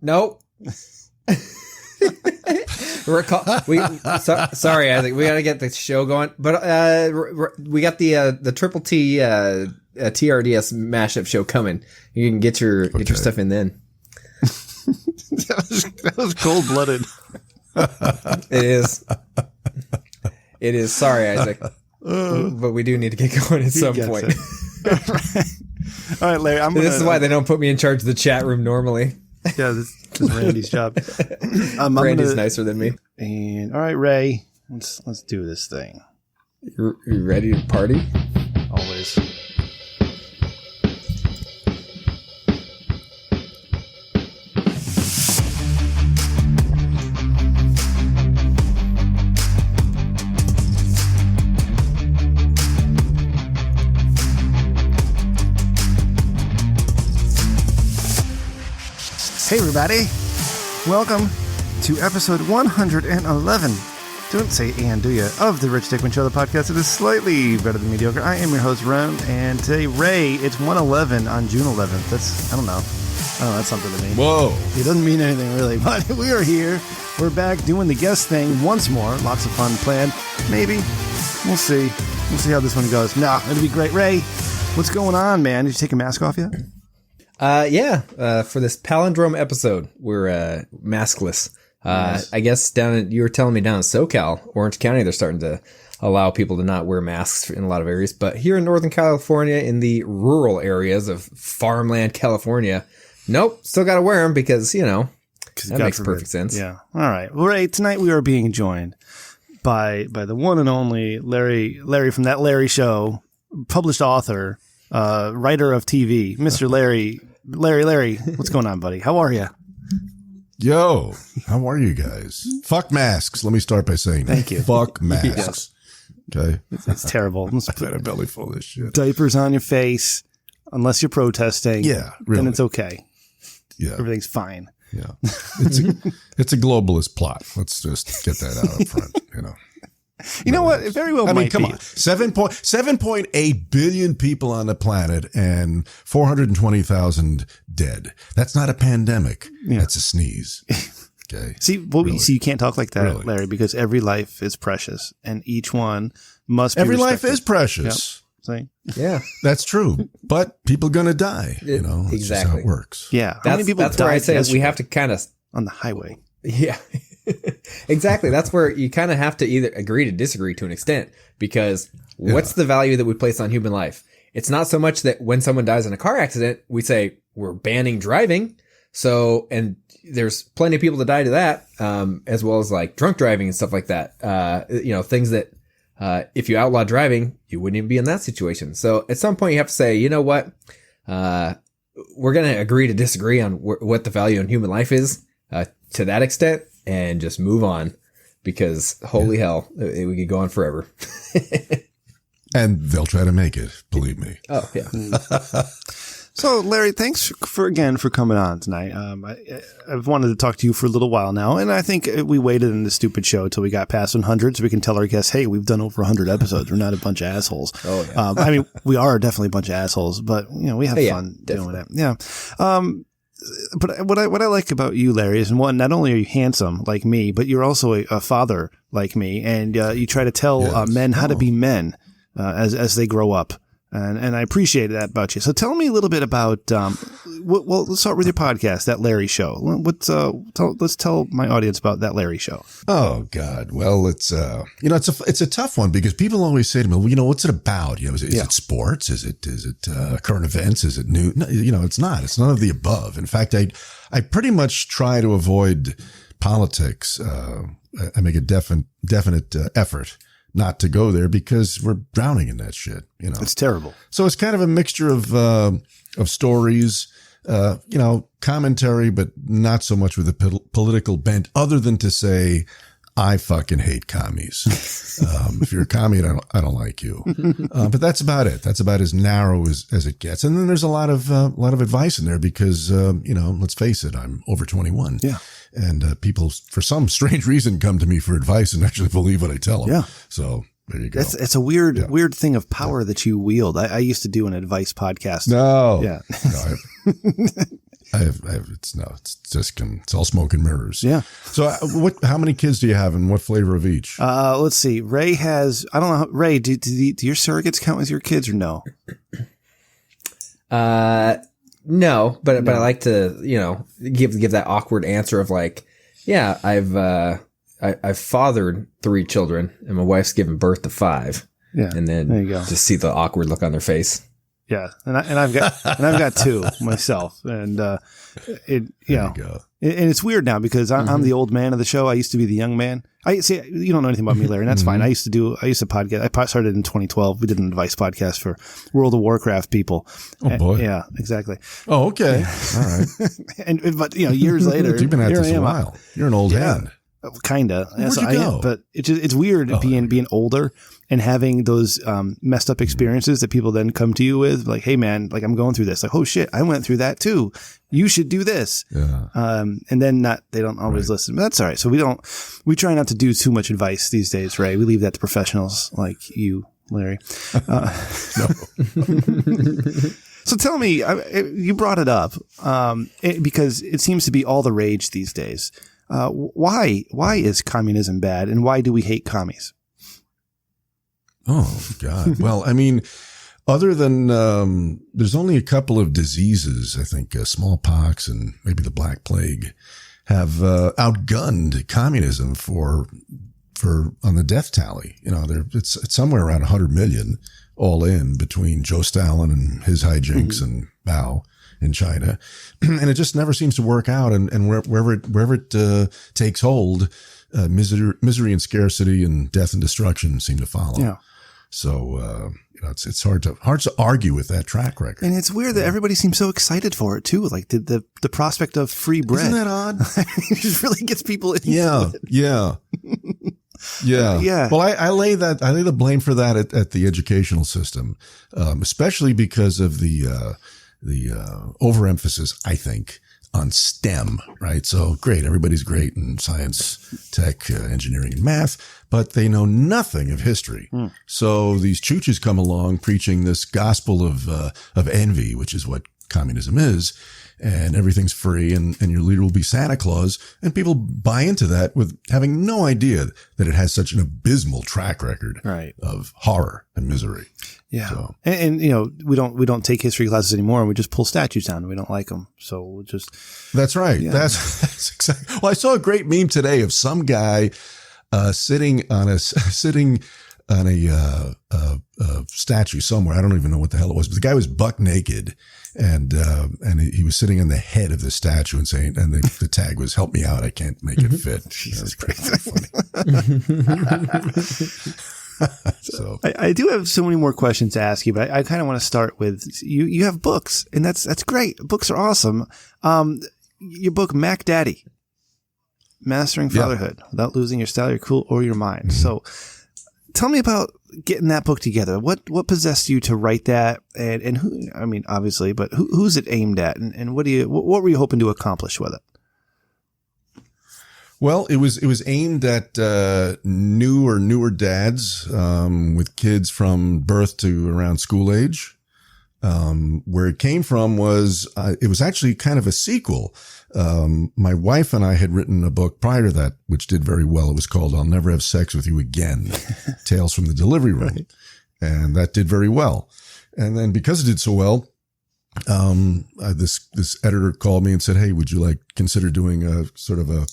Nope. Sorry, Isaac. We got to get the show going, but we got the Triple T TRDS mashup show coming. You can get your stuff in then. that was cold blooded. It is. It is. Sorry, Isaac, but we do need to get going at some point. All right, Larry. This is why they don't put me in charge of the chat room normally. Yeah, this is Randy's job. Randy's nicer than me. And all right, Ray, let's do this thing. You ready to party? Always. Hey everybody, welcome to episode 111. Don't say and, do you? Of the Rich Dickman Show, the podcast that is slightly better than mediocre. I am your host, Ron, and today, Ray, it's 111 on June 11th. I don't know, that's something to me. Whoa. It doesn't mean anything really, but we are here. We're back doing the guest thing once more. Lots of fun planned. Maybe. We'll see. We'll see how this one goes. Nah, it'll be great. Ray, what's going on, man? Did you take a mask off yet? Yeah. For this palindrome episode, we're maskless. Nice. I guess you were telling me down in SoCal, Orange County, they're starting to allow people to not wear masks in a lot of areas. But here in Northern California, in the rural areas of farmland California, nope, still got to wear them because, that makes perfect sense. Yeah. All right. Well, Ray, tonight we are being joined by the one and only Larry from That Larry Show, published author, writer of TV, Mr. Larry, what's going on, buddy? How are you? Yo, how are you guys? Fuck masks. Let me start by saying that. Thank you. Fuck masks. Okay. It's terrible. I've had a belly full of this shit. Diapers on your face, unless you're protesting. Yeah, really. Then it's okay. Yeah. Everything's fine. Yeah. It's a globalist plot. Let's just get that out up front, You know what? It very well might come be. on. 7.8 billion people on the planet and 420,000 dead. That's not a pandemic. Yeah. That's a sneeze. Okay. See, you can't talk like that, Larry, because every life is precious and each one must be respected. Life is precious. Yep. See? Yeah. That's true. But people going to die, It's exactly just how it works. Yeah. That's where I say we have to kind of on the highway. Yeah. Exactly. That's where you kind of have to either agree to disagree to an extent, because what's the value that we place on human life? It's not so much that when someone dies in a car accident, we say we're banning driving. So, and there's plenty of people that die to that, as well as like drunk driving and stuff like that. Things that, if you outlaw driving, you wouldn't even be in that situation. So at some point you have to say, you know what? We're going to agree to disagree on what the value in human life is, to that extent, and just move on, because holy hell, we could go on forever. And they'll try to make it, believe me. Oh, yeah. So, Larry, thanks for coming on tonight. I've wanted to talk to you for a little while now, and I think we waited in the stupid show until we got past 100 so we can tell our guests, hey, we've done over 100 episodes. We're not a bunch of assholes. Oh, yeah. We are definitely a bunch of assholes, but, we have fun doing it. Yeah. But what I like about you, Larry, is not only are you handsome like me, but you're also a father like me, and you try to tell men how to be men as they grow up, and I appreciate that about you. So tell me a little bit about. Let's start with your podcast, That Larry Show. Let's tell my audience about That Larry Show. Oh God, well it's it's a tough one, because people always say to me, well, what's it about? Is it sports? Is it current events? Is it new? No, it's not. It's none of the above. In fact, I pretty much try to avoid politics. I make a definite effort not to go there, because we're drowning in that shit. It's terrible. So it's kind of a mixture of stories, commentary, but not so much with a political bent, other than to say, I fucking hate commies. If you're a commie, I don't like you. But that's about it. That's about as narrow as it gets. And then there's a lot of advice in there, because, let's face it, I'm over 21. Yeah. And people, for some strange reason, come to me for advice and actually believe what I tell them. Yeah. So there you go. It's a weird thing of power that you wield. I used to do an advice podcast. No. Yeah. No, it's all smoke and mirrors. Yeah. So how many kids do you have and what flavor of each? Let's see. Ray has, I don't know. Ray, do your surrogates count as your kids or no? No, but I like to, give that awkward answer of like, yeah, I've fathered 3 children and my wife's given birth to 5. Yeah. And then there you go. Just see the awkward look on their face. Yeah. And I've got 2 myself. And, and it's weird now because I'm the old man of the show. I used to be the young man. I see, you don't know anything about me, Larry, and that's fine. I used to podcast. I started in 2012. We did an advice podcast for World of Warcraft people. Oh boy. Yeah, exactly. Oh, okay. All right. But years later, you've been at this a while. You're an old hand. Kinda. Where'd you go? But it's weird being older and having those messed up experiences that people then come to you with, like, hey man, like I'm going through this. Like, oh shit, I went through that too. You should do this. Yeah. And then they don't always listen. But that's all right. So we try not to do too much advice these days, Ray. We leave that to professionals like you, Larry. So tell me, you brought it up because it seems to be all the rage these days. Why is communism bad, and why do we hate commies? Oh God! Well, I mean, other than there's only a couple of diseases, I think smallpox and maybe the Black Plague, have outgunned communism for on the death tally. It's somewhere around 100 million all in between Joe Stalin and his hijinks and Mao in China, and it just never seems to work out. And wherever it takes hold, misery and scarcity and death and destruction seem to follow. Yeah. So it's hard to argue with that track record. And it's weird that everybody seems so excited for it too. Like the prospect of free bread. Isn't that odd? It just really gets people into it. Yeah. Well, I lay the blame for that at the educational system, especially because of the overemphasis, I think, on STEM, right? So great. Everybody's great in science, tech, engineering, and math, but they know nothing of history. So these chooches come along preaching this gospel of envy, which is what communism is. And everything's free and your leader will be Santa Claus. And people buy into that with having no idea that it has such an abysmal track record of horror and misery. Yeah. So. And we don't take history classes anymore, and we just pull statues down and we don't like them. So we'll just. That's right. Yeah. That's exactly. Well, I saw a great meme today of some guy, sitting on a statue somewhere. I don't even know what the hell it was, but the guy was buck naked and he was sitting on the head of the statue and saying, and the tag was, "Help me out. I can't make it fit." Jesus Christ. So I do have so many more questions to ask you, but I kind of want to start with you have books, and that's great. Books are awesome. Your book, Mack Daddy, Mastering Fatherhood Without Losing Your Style, Your Cool, or Your Mind. So tell me about getting that book together. What possessed you to write that, and who? I mean, obviously, but who's it aimed at, and what were you hoping to accomplish with it? Well, it was aimed at newer dads with kids from birth to around school age. Where it came from was it was actually kind of a sequel. My wife and I had written a book prior to that, which did very well. It was called "I'll Never Have Sex with You Again," Tales from the Delivery Room. Right. And that did very well. And then because it did so well, this editor called me and said, "Hey, would you consider doing a sort of a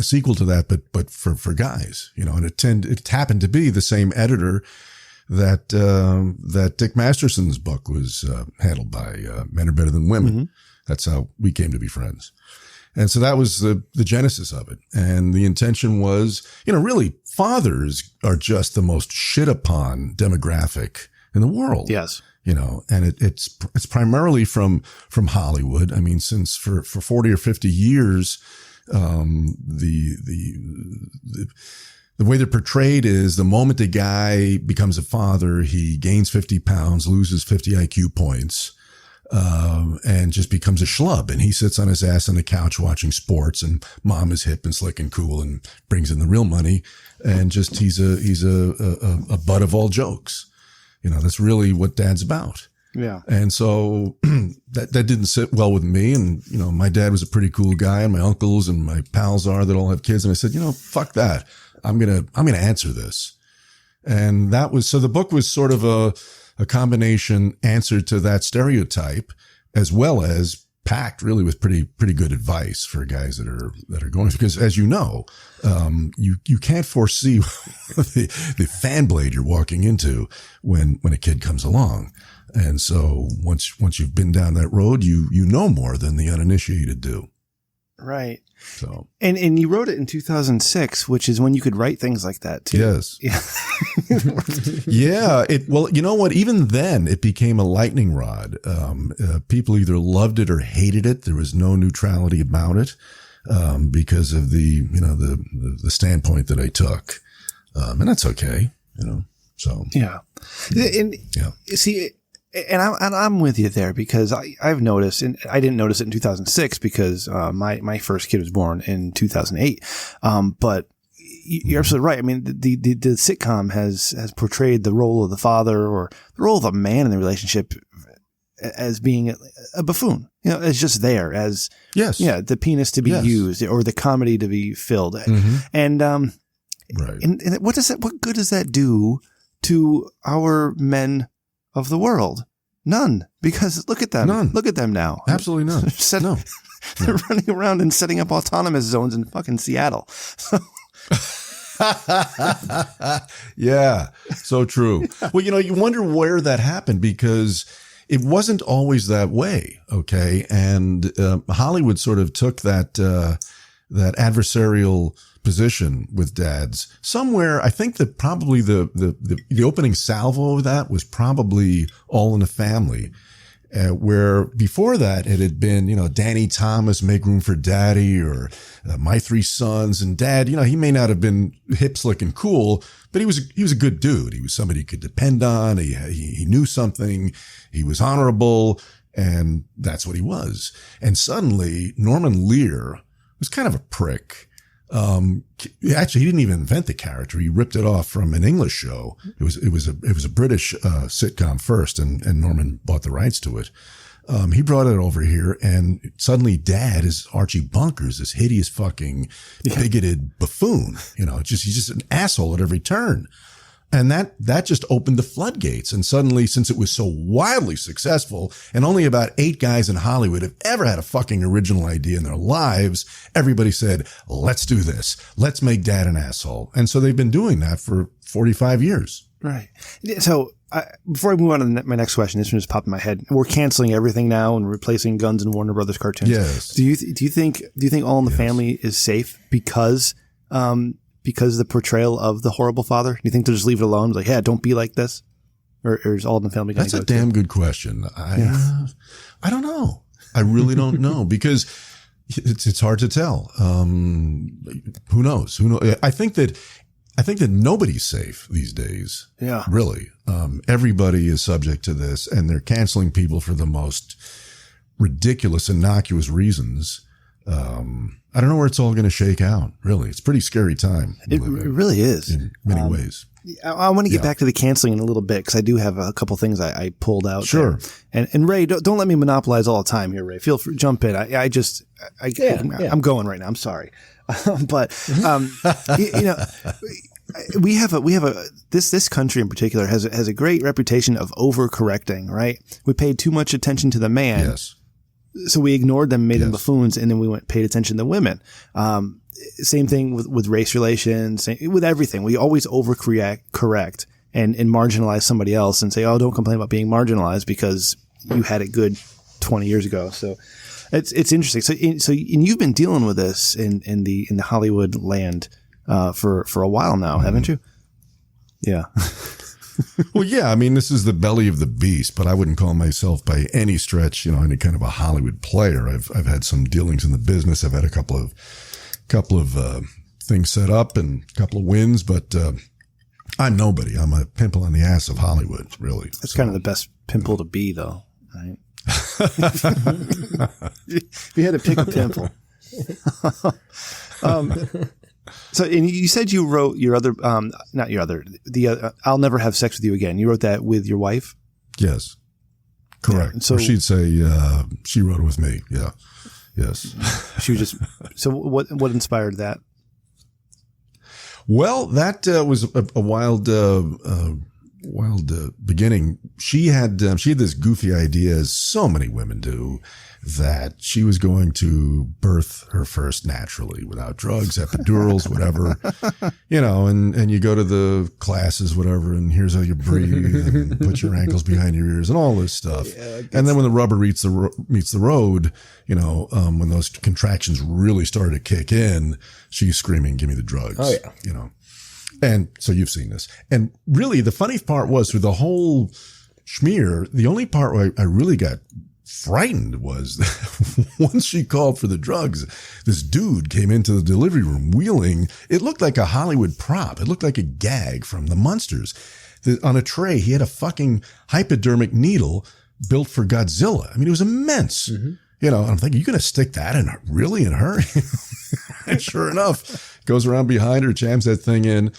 sequel to that, but for guys, and it happened to be the same editor that Dick Masterson's book was handled by. Men Are Better Than Women. Mm-hmm. That's how we came to be friends. And so that was the genesis of it. And the intention was, really fathers are just the most shit upon demographic in the world. Yes. And it's primarily from Hollywood. I mean, since for 40 or 50 years, the way they're portrayed is the moment a guy becomes a father, he gains 50 pounds, loses 50 IQ points, and just becomes a schlub. And he sits on his ass on the couch watching sports, and mom is hip and slick and cool and brings in the real money. And just, he's a butt of all jokes. That's really what dad's about. Yeah. And so that didn't sit well with me. And, you know, my dad was a pretty cool guy, and my uncles and my pals that all have kids. And I said, you know, fuck that. I'm going to answer this. And so the book was sort of a combination answer to that stereotype, as well as packed really with pretty good advice for guys that are going, because as you know, you can't foresee the fan blade you're walking into when a kid comes along. And so once you've been down that road, you know more than the uninitiated do. Right. So, and you wrote it in 2006, which is when you could write things like that too. Yes. Yeah. Yeah. Well, you know what? Even then it became a lightning rod. People either loved it or hated it. There was no neutrality about it, because of the standpoint that I took. And that's okay, you know, so. Yeah. And see, and I'm with you there, because I've noticed, and I didn't notice it in 2006 because my first kid was born in 2008. But you're absolutely right. I mean, the sitcom has portrayed the role of the father, or the role of a man in the relationship, as being a buffoon. You know, it's just there as the penis to be used, or the comedy to be filled. Mm-hmm. And right. And what good does that do to our men of the world? None. Because look at them. None. Look at them now. Absolutely none. No. They're running around and setting up autonomous zones in fucking Seattle. Yeah, so true. Well, you know, you wonder where that happened, because it wasn't always that way. Okay. And Hollywood sort of took that adversarial position with dads somewhere. I think that probably the opening salvo of that was probably All in the Family, where before that it had been, you know, Danny Thomas, Make Room for Daddy, or My Three Sons. And Dad, you know, he may not have been hip, slick, and cool, but he was a good dude. He was somebody you could depend on. He knew something. He was honorable, and that's what he was. And suddenly Norman Lear was kind of a prick. Actually, he didn't even invent the character. He ripped it off from an English show. It was a British sitcom first, and Norman bought the rights to it. He brought it over here, and suddenly Dad is Archie Bunkers, this hideous fucking bigoted buffoon. You know, he's just an asshole at every turn. And that just opened the floodgates. And suddenly, since it was so wildly successful, and only about 8 guys in Hollywood have ever had a fucking original idea in their lives, everybody said, let's do this. Let's make Dad an asshole. And so they've been doing that for 45 years. Right. So before I move on to my next question, this one just popped in my head. We're canceling everything now and replacing Guns and Warner Brothers cartoons. Yes. Do you think All in the Family is safe because the portrayal of the horrible father? Do you think they'll just leave it alone? Like, yeah, don't be like this? Or is All in the Family going to go? That's a damn good question. I don't know. I really don't know, because it's hard to tell. Who knows? I think that nobody's safe these days. Yeah. Really. Everybody is subject to this, and they're canceling people for the most ridiculous, innocuous reasons. I don't know where it's all going to shake out. Really, it's a pretty scary time. It really is in many ways. I want to get back to the canceling in a little bit, because I do have a couple things I pulled out. Sure. There. And Ray, don't let me monopolize all the time here, Ray. Feel free, jump in. I'm going right now. I'm sorry, but you know, we have this country in particular has a great reputation of overcorrecting. Right? We paid too much attention to the man. Yes. So we ignored them, made them buffoons, and then we paid attention to women. Same thing with race relations, with everything. We always overcorrect and marginalize somebody else and say, oh, don't complain about being marginalized because you had it good 20 years ago. So it's interesting. So you've been dealing with this in the Hollywood land for a while now, haven't you? Yeah. Well, yeah. I mean, this is the belly of the beast, but I wouldn't call myself by any stretch, you know, any kind of a Hollywood player. I've had some dealings in the business. I've had a couple of things set up and a couple of wins, but I'm nobody. I'm a pimple on the ass of Hollywood, really. That's kind of the best pimple to be, though, right? If you had to pick a pimple. So, and you said you wrote your other, I'll Never Have Sex with You Again. You wrote that with your wife? Yes. Correct. Yeah. So or she'd say, she rode with me. Yeah. Yes. She was just, so what inspired that? Well, that was a wild beginning. She had this goofy idea, as so many women do, that she was going to birth her first naturally without drugs, epidurals, whatever, and you go to the classes, whatever, and here's how you breathe and put your ankles behind your ears and all this stuff. Yeah, and then when the rubber meets the road, when those contractions really started to kick in, she's screaming, "Give me the drugs." Oh yeah. And so you've seen this. And really the funny part was, through the whole schmear, the only part where I really got frightened was that once she called for the drugs, this dude came into the delivery room wheeling. It looked like a Hollywood prop. It looked like a gag from the Munsters. On a tray, he had a fucking hypodermic needle built for Godzilla. I mean, it was immense. Mm-hmm. I'm thinking, you going to stick that in her? And sure enough, goes around behind her, jams that thing in.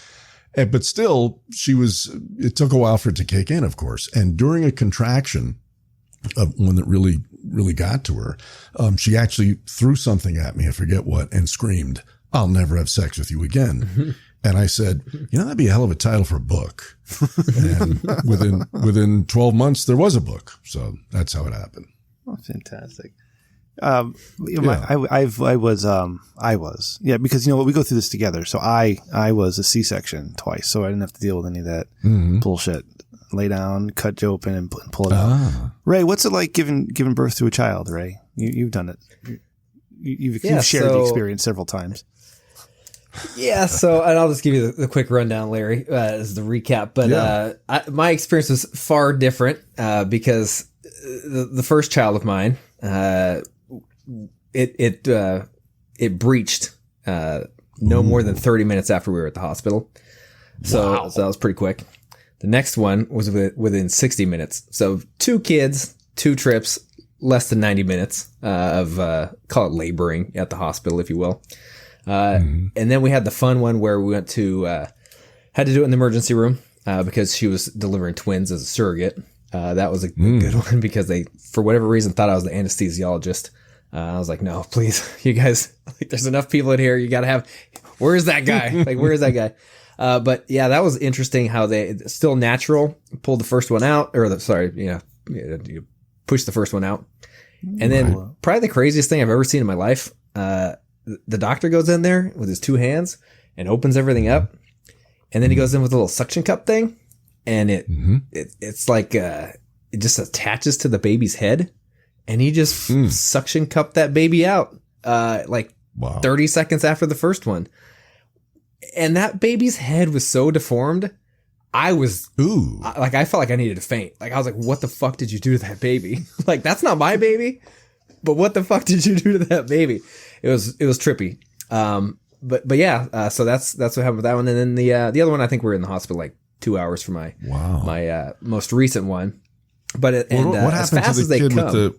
But still, it took a while for it to kick in, of course. And during a contraction, one that really, really got to her, she actually threw something at me, I forget what, and screamed, "I'll never have sex with you again." Mm-hmm. And I said, that'd be a hell of a title for a book. And within 12 months, there was a book. So that's how it happened. Oh, fantastic. I was, because we go through this together. So I was a C-section twice, so I didn't have to deal with any of that bullshit. Lay down, cut you open, and pull it out. Ray, what's it like giving birth to a child? Ray, you've done it. You've shared the experience several times. Yeah, so and I'll just give you the quick rundown, Larry, as the recap. But my experience was far different because the first child of mine, it breached no more than 30 minutes after we were at the hospital. So that was pretty quick. The next one was within 60 minutes. So 2 kids, 2 trips, less than 90 minutes of call it laboring at the hospital, if you will. And then we had the fun one where we went to had to do it in the emergency room because she was delivering twins as a surrogate. That was a good one because they, for whatever reason, thought I was the anesthesiologist. I was like, no, please, you guys, there's enough people in here. You got to have, where's that guy? Where is that guy? But yeah, that was interesting how they still natural pulled the first one out you push the first one out. And then probably the craziest thing I've ever seen in my life, the doctor goes in there with his 2 hands and opens everything up. And then he goes in with a little suction cup thing and it's like, it just attaches to the baby's head and he just suction cupped that baby out, 30 seconds after the first one. And that baby's head was so deformed. I felt like I needed to faint. I was like, what the fuck did you do to that baby? That's not my baby, but what the fuck did you do to that baby? It was trippy. But yeah, so that's what happened with that one. And then the other one, I think we were in the hospital 2 hours for my most recent one. But what happened to the kid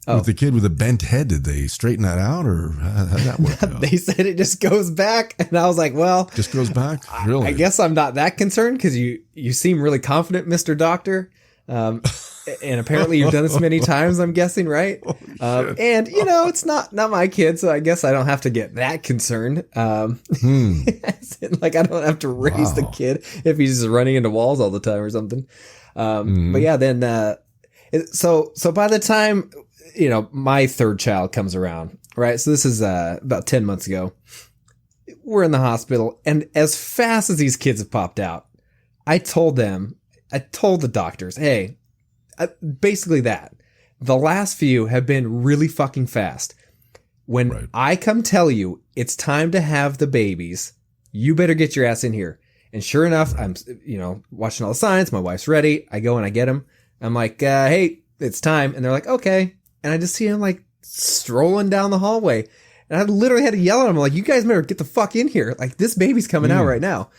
with the kid with a bent head? Did they straighten that out, or how did that work out? They said it just goes back, and I was like, well, just goes back. Really? I guess I'm not that concerned because you seem really confident, Mr. Doctor. And apparently you've done this many times, I'm guessing, right? And it's not my kid, so I guess I don't have to get that concerned. I don't have to raise the kid if he's just running into walls all the time or something. But yeah, then so by the time my third child comes around, right? So this is about 10 months ago. We're in the hospital, and as fast as these kids have popped out, I told the doctors, hey, basically that. The last few have been really fucking fast. When I come tell you it's time to have the babies, you better get your ass in here. And sure enough, I'm, watching all the signs. My wife's ready. I go and I get them. I'm like, hey, it's time. And they're like, okay. And I just see him strolling down the hallway. And I literally had to yell at him, you guys better get the fuck in here. This baby's coming out right now.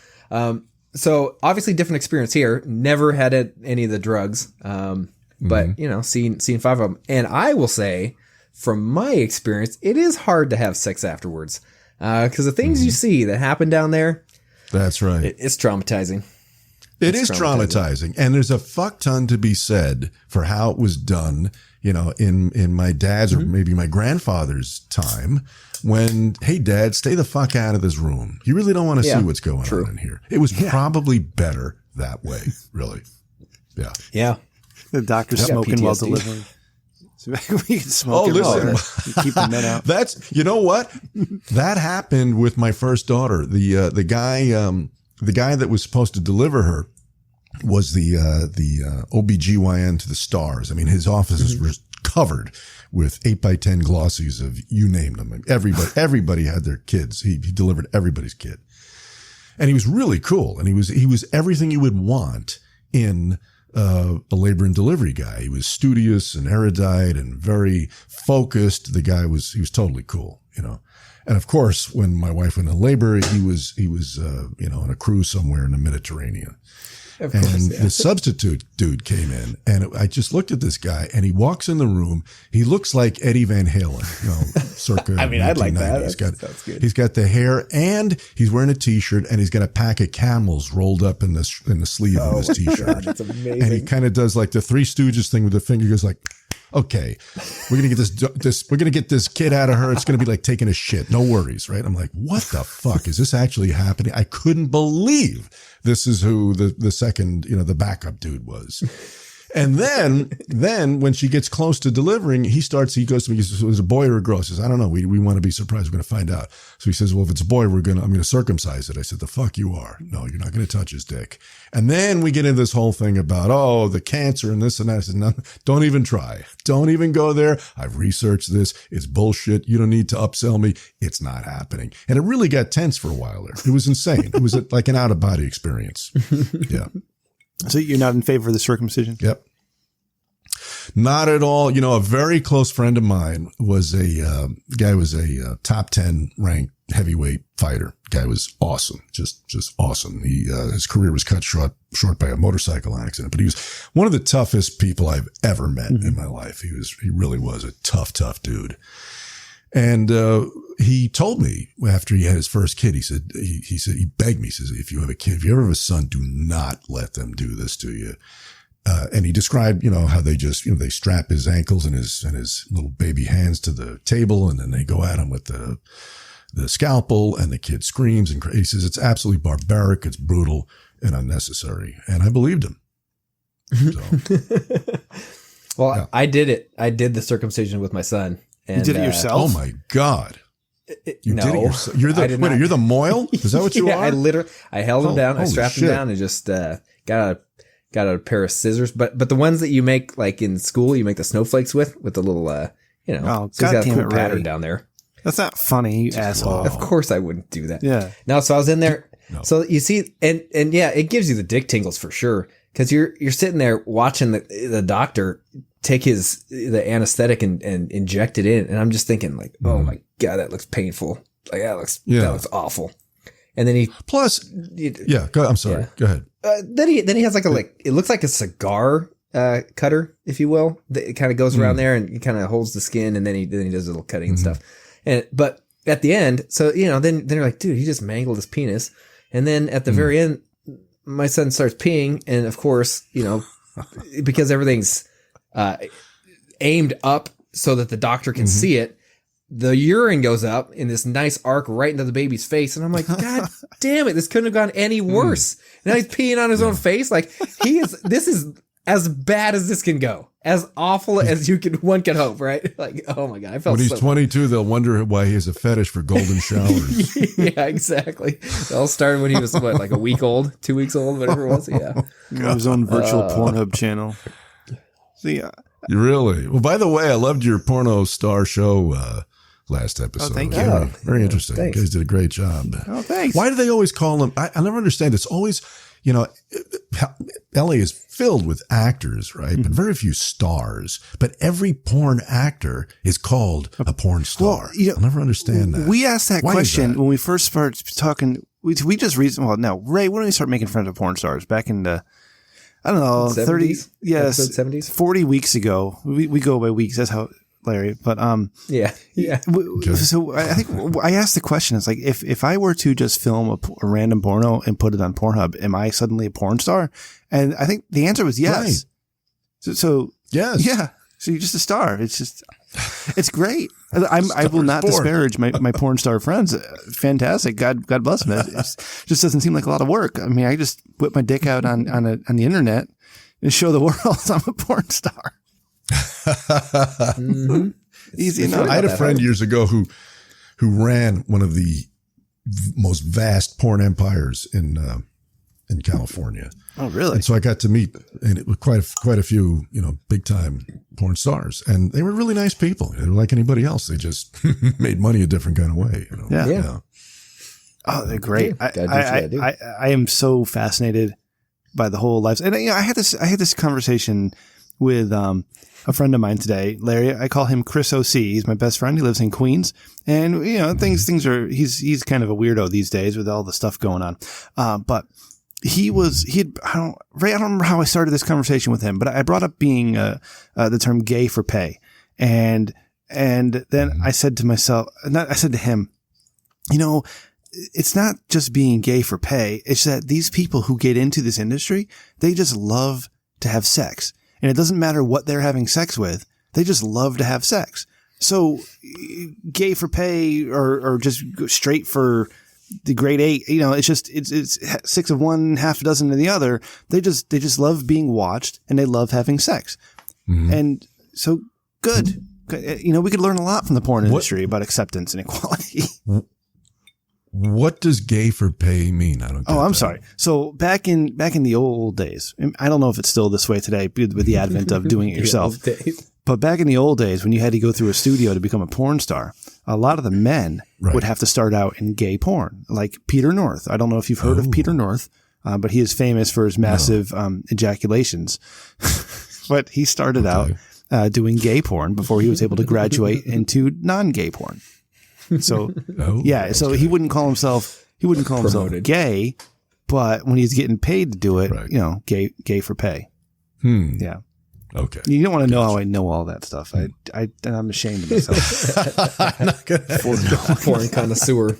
So obviously different experience here. Never had any of the drugs. But seen 5 of them. And I will say from my experience, it is hard to have sex afterwards. Cause the things you see that happen down there. That's right. It's traumatizing. It is traumatizing. And there's a fuck ton to be said for how it was done, in my dad's or maybe my grandfather's time when, hey, Dad, stay the fuck out of this room. You really don't want to see what's going on in here. It was probably better that way, really. Yeah. Yeah. The doctor's smoking while delivering. So we can smoke keep the men out. That's, you know what? That happened with my first daughter. The guy that was supposed to deliver her was the OBGYN to the stars. I mean, his offices were covered with 8x10 glossies of you name them. Everybody had their kids. He delivered everybody's kid. And he was really cool. And he was everything you would want in a labor and delivery guy. He was studious and erudite and very focused. He was totally cool, And of course, when my wife went in labor, he was on a cruise somewhere in the Mediterranean. Of course, and the substitute dude came in, and I just looked at this guy, and he walks in the room. He looks like Eddie Van Halen, circa. I mean, I'd like that. Sounds good. He's got the hair, and he's wearing a t-shirt, and he's got a pack of Camels rolled up in the sleeve of his t-shirt. God, that's amazing. And he kind of does like the Three Stooges thing with the finger. He goes like, okay, we're going to get this kid out of her. It's going to be like taking a shit. No worries. Right. I'm like, what the fuck is this actually happening? I couldn't believe this is who the second, the backup dude was. And then when she gets close to delivering, he goes to me, he says, "Is it a boy or a girl?" He says, "I don't know. We want to be surprised. We're going to find out." So he says, "Well, if it's a boy, I'm going to circumcise it." I said, "The fuck you are. No, you're not going to touch his dick." And then we get into this whole thing about, the cancer and this and that. I said, "No, don't even try. Don't even go there. I've researched this. It's bullshit. You don't need to upsell me. It's not happening." And it really got tense for a while there. It was insane. It was like an out of body experience. Yeah. So you're not in favor of the circumcision? Yep. Not at all. A very close friend of mine was a top 10 ranked heavyweight fighter. Guy was awesome. Just awesome. His career was cut short by a motorcycle accident, but he was one of the toughest people I've ever met in my life. He really was a tough dude. And, he told me after he had his first kid, he begged me, he says, if you ever have a son, do not let them do this to you. And he described, how they just, they strap his ankles and his little baby hands to the table, and then they go at him with the scalpel, and the kid screams. And he says, it's absolutely barbaric. It's brutal and unnecessary. And I believed him. So. Well, yeah. I did it. I did the circumcision with my son. And, you did it yourself? Oh my God. You no, did it yourself? You're the moil? Is that what you are? I held him down. I strapped him down and just, got a pair of scissors, but the ones that you make like in school, you make the snowflakes with the little, so he's got a cool pattern down there. That's not funny, you asshole. Of course I wouldn't do that. Yeah. No, so I was in there. No. So you see, and yeah, it gives you the dick tingles for sure. Cause you're sitting there watching the doctor take the anesthetic and inject it in. And I'm just thinking like, oh my God, that looks painful. Like that looks awful. And then I'm sorry. Yeah. Go ahead. Then he has it looks like a cigar cutter, if you will. It kind of goes around there and he kind of holds the skin, and then he does a little cutting and stuff. But at the end, so then you're like, dude, he just mangled his penis. And then at the very end, my son starts peeing, and of course, because everything's aimed up so that the doctor can see it, the urine goes up in this nice arc right into the baby's face. And I'm like, God damn it, this couldn't have gone any worse. Now he's peeing on his own face. Like this is as bad as this can go. As awful as one can hope, right? Like, oh my God. I felt when he's 22, they'll wonder why he has a fetish for golden showers. Yeah, exactly. It all started when he was like a week old, 2 weeks old, whatever it was. Yeah. It was on virtual Pornhub channel. So yeah. Really? Well, by the way, I loved your porno star show, last episode. Oh, thank you. Very interesting. Thanks. You guys did a great job. Oh, thanks. Why do they always call them? I never understand. It's always, LA is filled with actors, right? But very few stars. But every porn actor is called a porn star. I'll never understand that. We asked that question when we first started talking. We just recently, Ray, when did we start making friends with porn stars? Back in the, I don't know, 70s? 30s? Yes. 70s? 40 weeks ago. We go by weeks. That's how Larry. But Yeah. So I think I asked the question. It's like if I were to just film a random porno and put it on Pornhub, am I suddenly a porn star? And I think the answer was yes. Right. So yes, yeah. So you're just a star. It's great. I will not disparage my porn star friends. Fantastic. God bless them. It just doesn't seem like a lot of work. I mean, I just whip my dick out on the internet and show the world I'm a porn star. Mm-hmm. Easy enough. I had a friend years ago who ran one of the most vast porn empires in California. Oh, really? And so I got to meet quite a few, big time porn stars, and they were really nice people. They were like anybody else. They just made money a different kind of way. Yeah. Oh, they're great. I am so fascinated by the whole life. And I had this conversation with a friend of mine today, Larry. I call him Chris OC. He's my best friend. He lives in Queens, and things are. He's kind of a weirdo these days with all the stuff going on. But I don't remember how I started this conversation with him, but I brought up being the term "gay for pay," and then I said to myself, I said to him, it's not just being gay for pay. It's that these people who get into this industry, they just love to have sex. And it doesn't matter what they're having sex with. They just love to have sex. So gay for pay or just go straight for the grade 8, it's 6 of one, half a dozen of the other. They just love being watched and they love having sex. Mm-hmm. And so good. We could learn a lot from the porn industry about acceptance and equality. What does gay for pay mean? I don't get I'm sorry. So back in the old days, I don't know if it's still this way today with the advent of doing it yourself, but back in the old days when you had to go through a studio to become a porn star, a lot of the men would have to start out in gay porn, like Peter North. I don't know if you've heard of Peter North, but he is famous for his massive ejaculations. But he started out doing gay porn before he was able to graduate into non-gay porn. So so he wouldn't call himself gay, but when he's getting paid to do it, gay for pay. Yeah. Okay. You don't want to know how I know all that stuff. I'm ashamed of myself. I'm not gonna foreign connoisseur.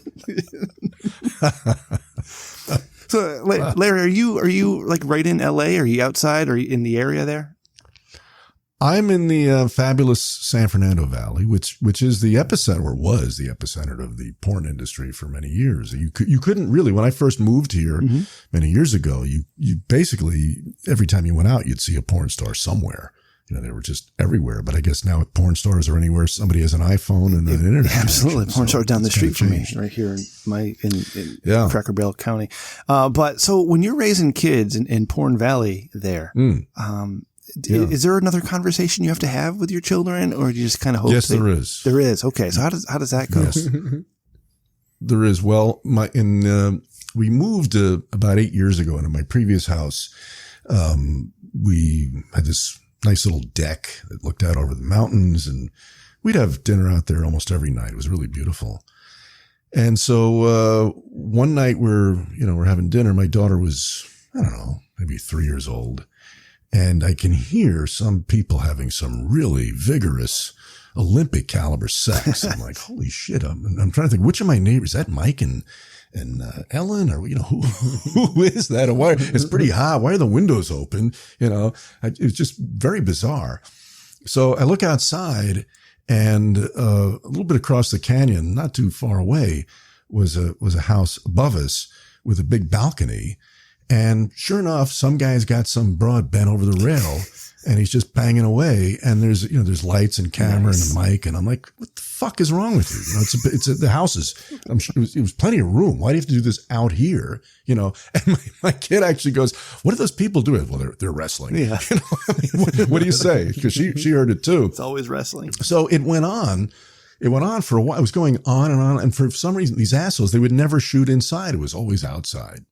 So Larry, are you like right in LA? Are you outside? Are you in the area there? I'm in the fabulous San Fernando Valley, which is the epicenter, or was the epicenter of the porn industry for many years. You couldn't really, when I first moved here many years ago, you basically, every time you went out, you'd see a porn star somewhere. They were just everywhere. But I guess now porn stars are anywhere somebody has an iPhone and an internet. Absolutely. Porn stars down the street from me, right here in Cracker Barrel County. But so when you're raising kids in Porn Valley there, is there another conversation you have to have with your children, or do you just kind of hope? Yes, there is. There is. Okay. So how does that go? Yes. There is. Well, we moved about 8 years ago into my previous house. We had this nice little deck that looked out over the mountains, and we'd have dinner out there almost every night. It was really beautiful. And so, one night we're having dinner. My daughter was, I don't know, maybe 3 years old. And I can hear some people having some really vigorous Olympic caliber sex. I'm like, holy shit. I'm trying to think, which of my neighbors, is that Mike and Ellen, or, who is that? And why? It's pretty hot. Why are the windows open? It was just very bizarre. So I look outside, and a little bit across the canyon, not too far away, was a house above us with a big balcony. And sure enough, some guy's got some broad bent over the rail, and he's just banging away. And there's lights and camera and a mic. And I'm like, what the fuck is wrong with you? The house is, I'm sure it was plenty of room. Why do you have to do this out here? And my kid actually goes, what do those people do? Well, they're wrestling. Yeah. What do you say? Because she heard it too. It's always wrestling. So it went on. It went on for a while. It was going on and on. And for some reason, these assholes, they would never shoot inside. It was always outside,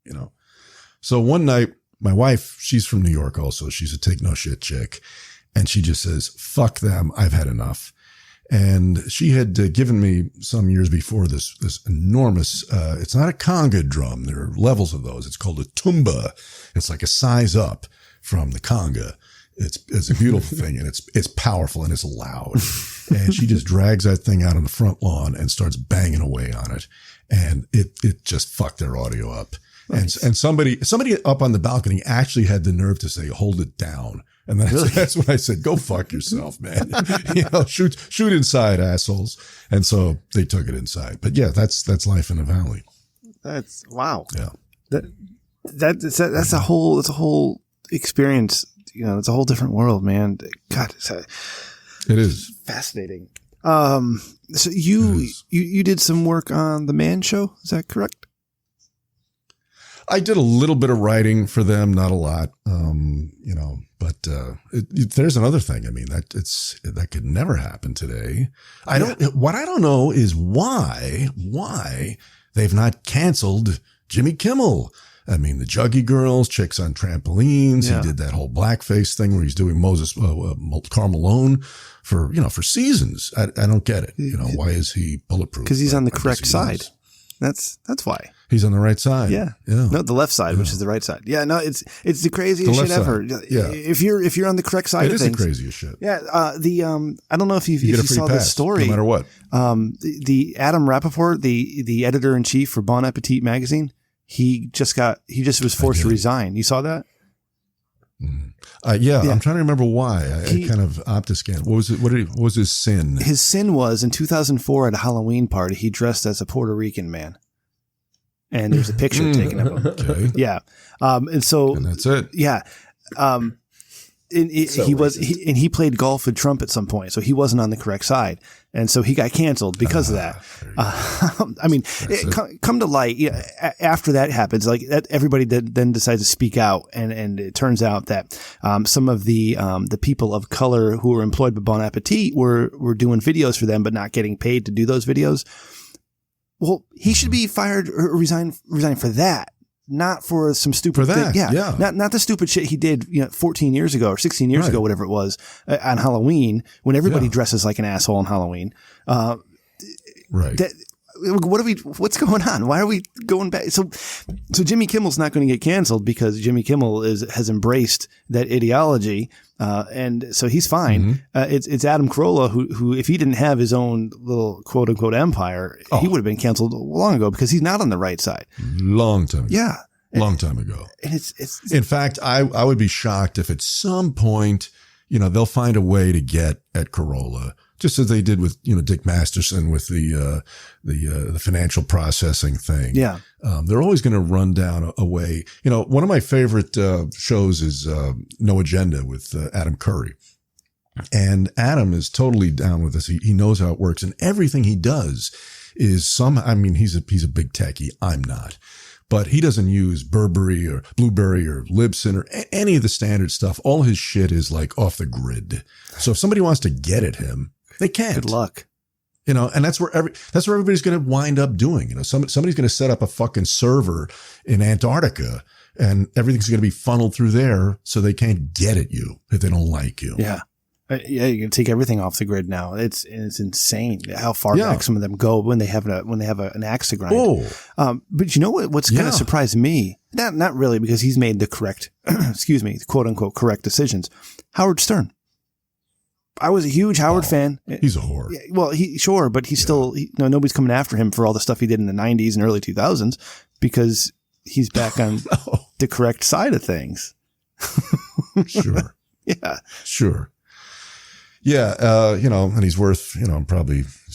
So one night, my wife, she's from New York also. She's a take no shit chick. And she just says, fuck them. I've had enough. And she had given me some years before this enormous, it's not a conga drum. There are levels of those. It's called a tumba. It's like a size up from the conga. It's a beautiful thing, and it's powerful and it's loud. And she just drags that thing out on the front lawn and starts banging away on it, and it just fucked their audio up. Nice. And somebody up on the balcony actually had the nerve to say, "Hold it down." And that's when I said, "Go fuck yourself, man." Shoot inside, assholes. And so they took it inside. But yeah, that's life in the valley. That's wow. Yeah. That's a whole experience. It's a whole different world, man. God, it is fascinating. So you did some work on the Man Show, is that correct? I did a little bit of writing for them, not a lot, but there's another thing. I mean, that could never happen today. What I don't know is why they've not canceled Jimmy Kimmel. I mean, the Juggy Girls, Chicks on Trampolines. Yeah. He did that whole blackface thing where he's doing Karl Malone for seasons. I don't get it. Why is he bulletproof? Because he's on the correct side. That's why. He's on the right side. Yeah. No, the left side, which is the right side. Yeah. No, it's the craziest shit ever. Yeah. If you're on the correct side of things. It is the craziest shit. Yeah. I don't know if you saw this story. No matter what. The Adam Rappaport, the editor in chief for Bon Appetit magazine, he just was forced to resign. You saw that? Yeah, I'm trying to remember why. I kind of optiscan. What was it? What was his sin? His sin was in 2004 at a Halloween party, he dressed as a Puerto Rican man. And there's a picture taken of him. Okay. Yeah. And that's it. Yeah. He played golf with Trump at some point, so he wasn't on the correct side, and so he got canceled because of that. I mean, come to light after that happens, like that, everybody then decides to speak out, and it turns out that some of the people of color who were employed by Bon Appetit were doing videos for them, but not getting paid to do those videos. Well, he should be fired or resign for that. Not for some stupid thing. Yeah. Not the stupid shit he did 14 years ago or 16 years ago, whatever it was, on Halloween, when everybody dresses like an asshole on Halloween. Right. What's going on? Why are we going back? So Jimmy Kimmel's not going to get canceled because Jimmy Kimmel has embraced that ideology. And so he's fine. Mm-hmm. It's Adam Carolla who, if he didn't have his own little quote unquote empire, he would have been canceled long ago because he's not on the right side. Long time ago. Yeah. Long time ago. And it's in fact, I would be shocked if at some point, they'll find a way to get at Carolla, just as they did with, Dick Masterson with the financial processing thing. Yeah. They're always going to run down a way. One of my favorite shows is No Agenda with Adam Curry. And Adam is totally down with this. He knows how it works, and everything he does is he's a big techie. I'm not. But he doesn't use Burberry or Blueberry or Libsyn or any of the standard stuff. All his shit is like off the grid. So if somebody wants to get at him, they can't. Good luck. And that's where everybody's going to wind up doing. Somebody's going to set up a fucking server in Antarctica, and everything's going to be funneled through there, so they can't get at you if they don't like you. Yeah. Yeah, you can take everything off the grid now. It's insane how far back some of them go when they have an axe to grind. Oh. But you know what's kind of surprised me? Not really, because he's made the correct, quote unquote correct decisions. Howard Stern. I was a huge Howard fan. He's a whore. Well, but he's still nobody's coming after him for all the stuff he did in the 90s and early 2000s because he's back on the correct side of things. Sure. Yeah. Sure. Yeah, and he's worth, he's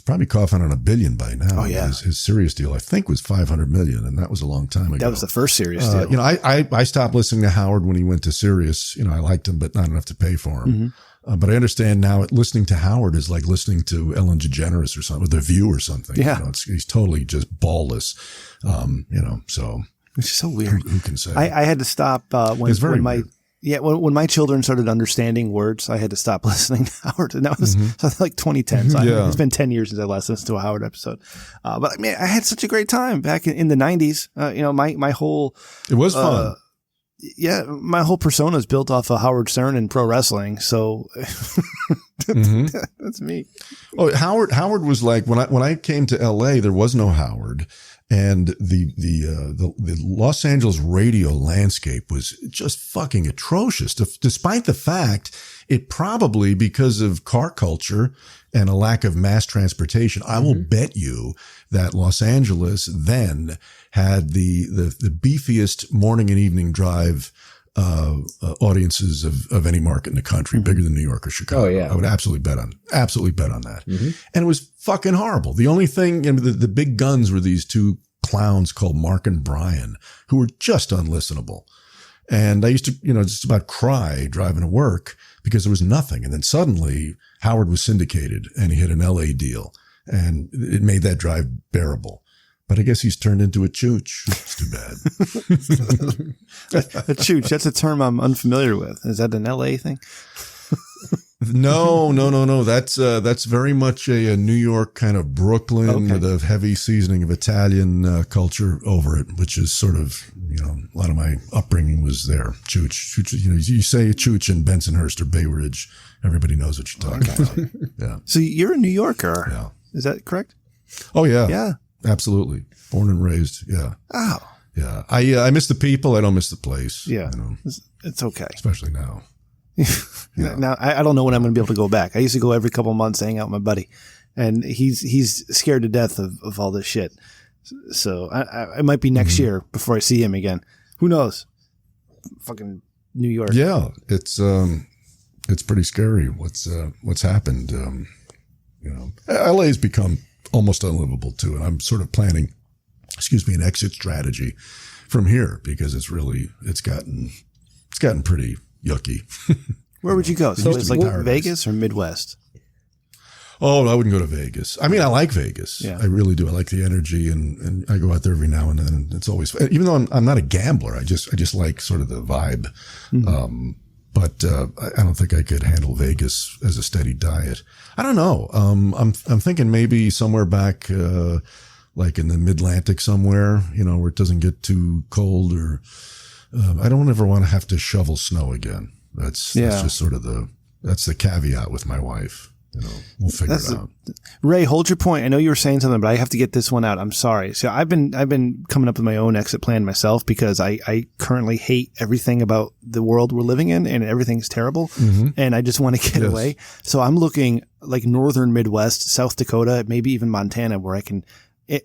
probably coughing on $1 billion by now. Oh, yeah. His Sirius deal, I think, was $500 million, and that was a long time ago. That was the first Sirius deal. I stopped listening to Howard when he went to Sirius. I liked him, but not enough to pay for him. Mm-hmm. But I understand now listening to Howard is like listening to Ellen DeGeneres or something, or The View or something. Yeah. He's totally just ballless, so. Which is so weird. Who can say? I had to stop when my children started understanding words, I had to stop listening to Howard. And that was like 2010. So it's been 10 years since I last listened to a Howard episode. But I had such a great time back in the 90s. My whole. It was fun. Yeah, my whole persona is built off of Howard Stern and pro wrestling, so that's me. Oh, Howard was like when I came to L.A. There was no Howard, and the Los Angeles radio landscape was just fucking atrocious. Despite the fact it probably because of car culture and a lack of mass transportation, I will bet you that Los Angeles then had the beefiest morning and evening drive audiences of any market in the country, bigger than New York or Chicago. Oh, yeah. I would absolutely bet on that. And it was fucking horrible. The only thing, the big guns were these two clowns called Mark and Brian, who were just unlistenable. And I used to, just about cry driving to work because there was nothing. And then suddenly Howard was syndicated and he hit an LA deal and it made that drive bearable. But I guess he's turned into a chooch. It's too bad. A chooch, that's a term I'm unfamiliar with. Is that an LA thing? No. That's very much a New York kind of Brooklyn with a heavy seasoning of Italian culture over it, which is sort of, a lot of my upbringing was there. Chooch, you say chooch in Bensonhurst or Bay Ridge, everybody knows what you're talking about. Yeah. So you're a New Yorker. Yeah. Is that correct? Oh, yeah. Yeah. Absolutely. Born and raised. Yeah. Oh. Yeah. I miss the people. I don't miss the place. Yeah. It's okay. Especially now. Yeah. Now, I don't know when I'm going to be able to go back. I used to go every couple of months to hang out with my buddy, and he's scared to death of all this shit. So it might be next year before I see him again. Who knows? Fucking New York. Yeah. It's pretty scary what's happened. LA's become almost unlivable too. And I'm sort of planning, an exit strategy from here because it's gotten pretty yucky. Where would you go? So it's like Vegas or Midwest? Oh, I wouldn't go to Vegas. I mean, I like Vegas. Yeah. I really do. I like the energy and I go out there every now and then. It's always fun. Even though I'm not a gambler, I just like sort of the vibe. But I don't think I could handle Vegas as a steady diet. I don't know. I'm thinking maybe somewhere back, like in the Mid-Atlantic somewhere, where it doesn't get too cold or, I don't ever want to have to shovel snow again. That's just sort of that's the caveat with my wife. We'll figure it out. Ray, hold your point. I know you were saying something, but I have to get this one out. I'm sorry. So I've been coming up with my own exit plan myself because I currently hate everything about the world we're living in and everything's terrible. And I just want to get away. So I'm looking like northern Midwest, South Dakota, maybe even Montana where I can,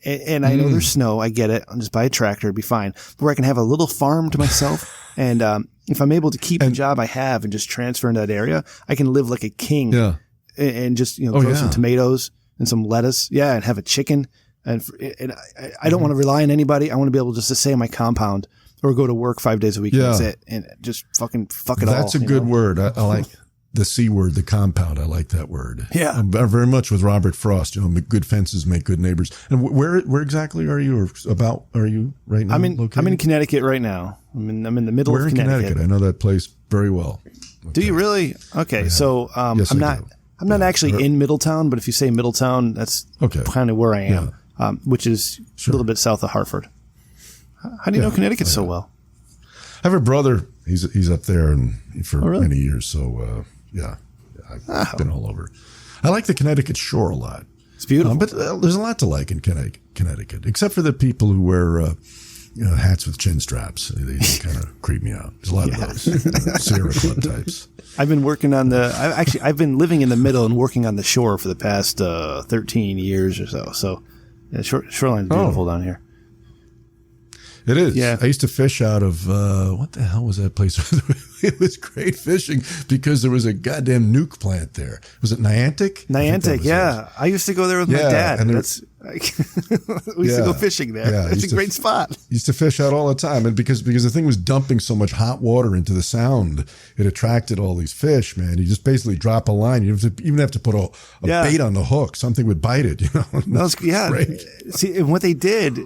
and I know there's snow. I get it. I'll just buy a tractor. It'd be fine. Where I can have a little farm to myself. And if I'm able to keep the job I have and just transfer into that area, I can live like a king. Yeah. And just, grow some tomatoes and some lettuce. Yeah. And have a chicken. And I don't want to rely on anybody. I want to be able just to stay in my compound or go to work 5 days a week. Yeah. And that's it. And just fucking fuck it all. That's a good word. I like the C word, the compound. I like that word. Yeah. I'm very much with Robert Frost. Good fences make good neighbors. And where exactly are you are you right now? I'm in Connecticut right now. I'm in the middle of Connecticut. I know that place very well. Okay. Do you really? Okay. So, yes, I'm not actually in Middletown, but if you say Middletown, that's kind of where I am, which is a little bit south of Hartford. How do you know Connecticut so well? I have a brother. He's up there for many years. So, I've been all over. I like the Connecticut shore a lot. It's beautiful. But there's a lot to like in Connecticut, except for the people who wear hats with chin straps. They kind of creep me out. There's a lot of those Sierra Club types. I've been working on I've been living in the middle and working on the shore for the past 13 years or so. So shoreline's beautiful down here. It is. Yeah. I used to fish out of, what the hell was that place? It was great fishing because there was a goddamn nuke plant there. Was it Niantic? Niantic, yeah. I used to go there with my dad. And we used to go fishing there. Yeah, it's a great spot. Used to fish out all the time. And because the thing was dumping so much hot water into the sound, it attracted all these fish, man. You just basically drop a line. You even have to put a bait on the hook. Something would bite it, Great. See, and what they did,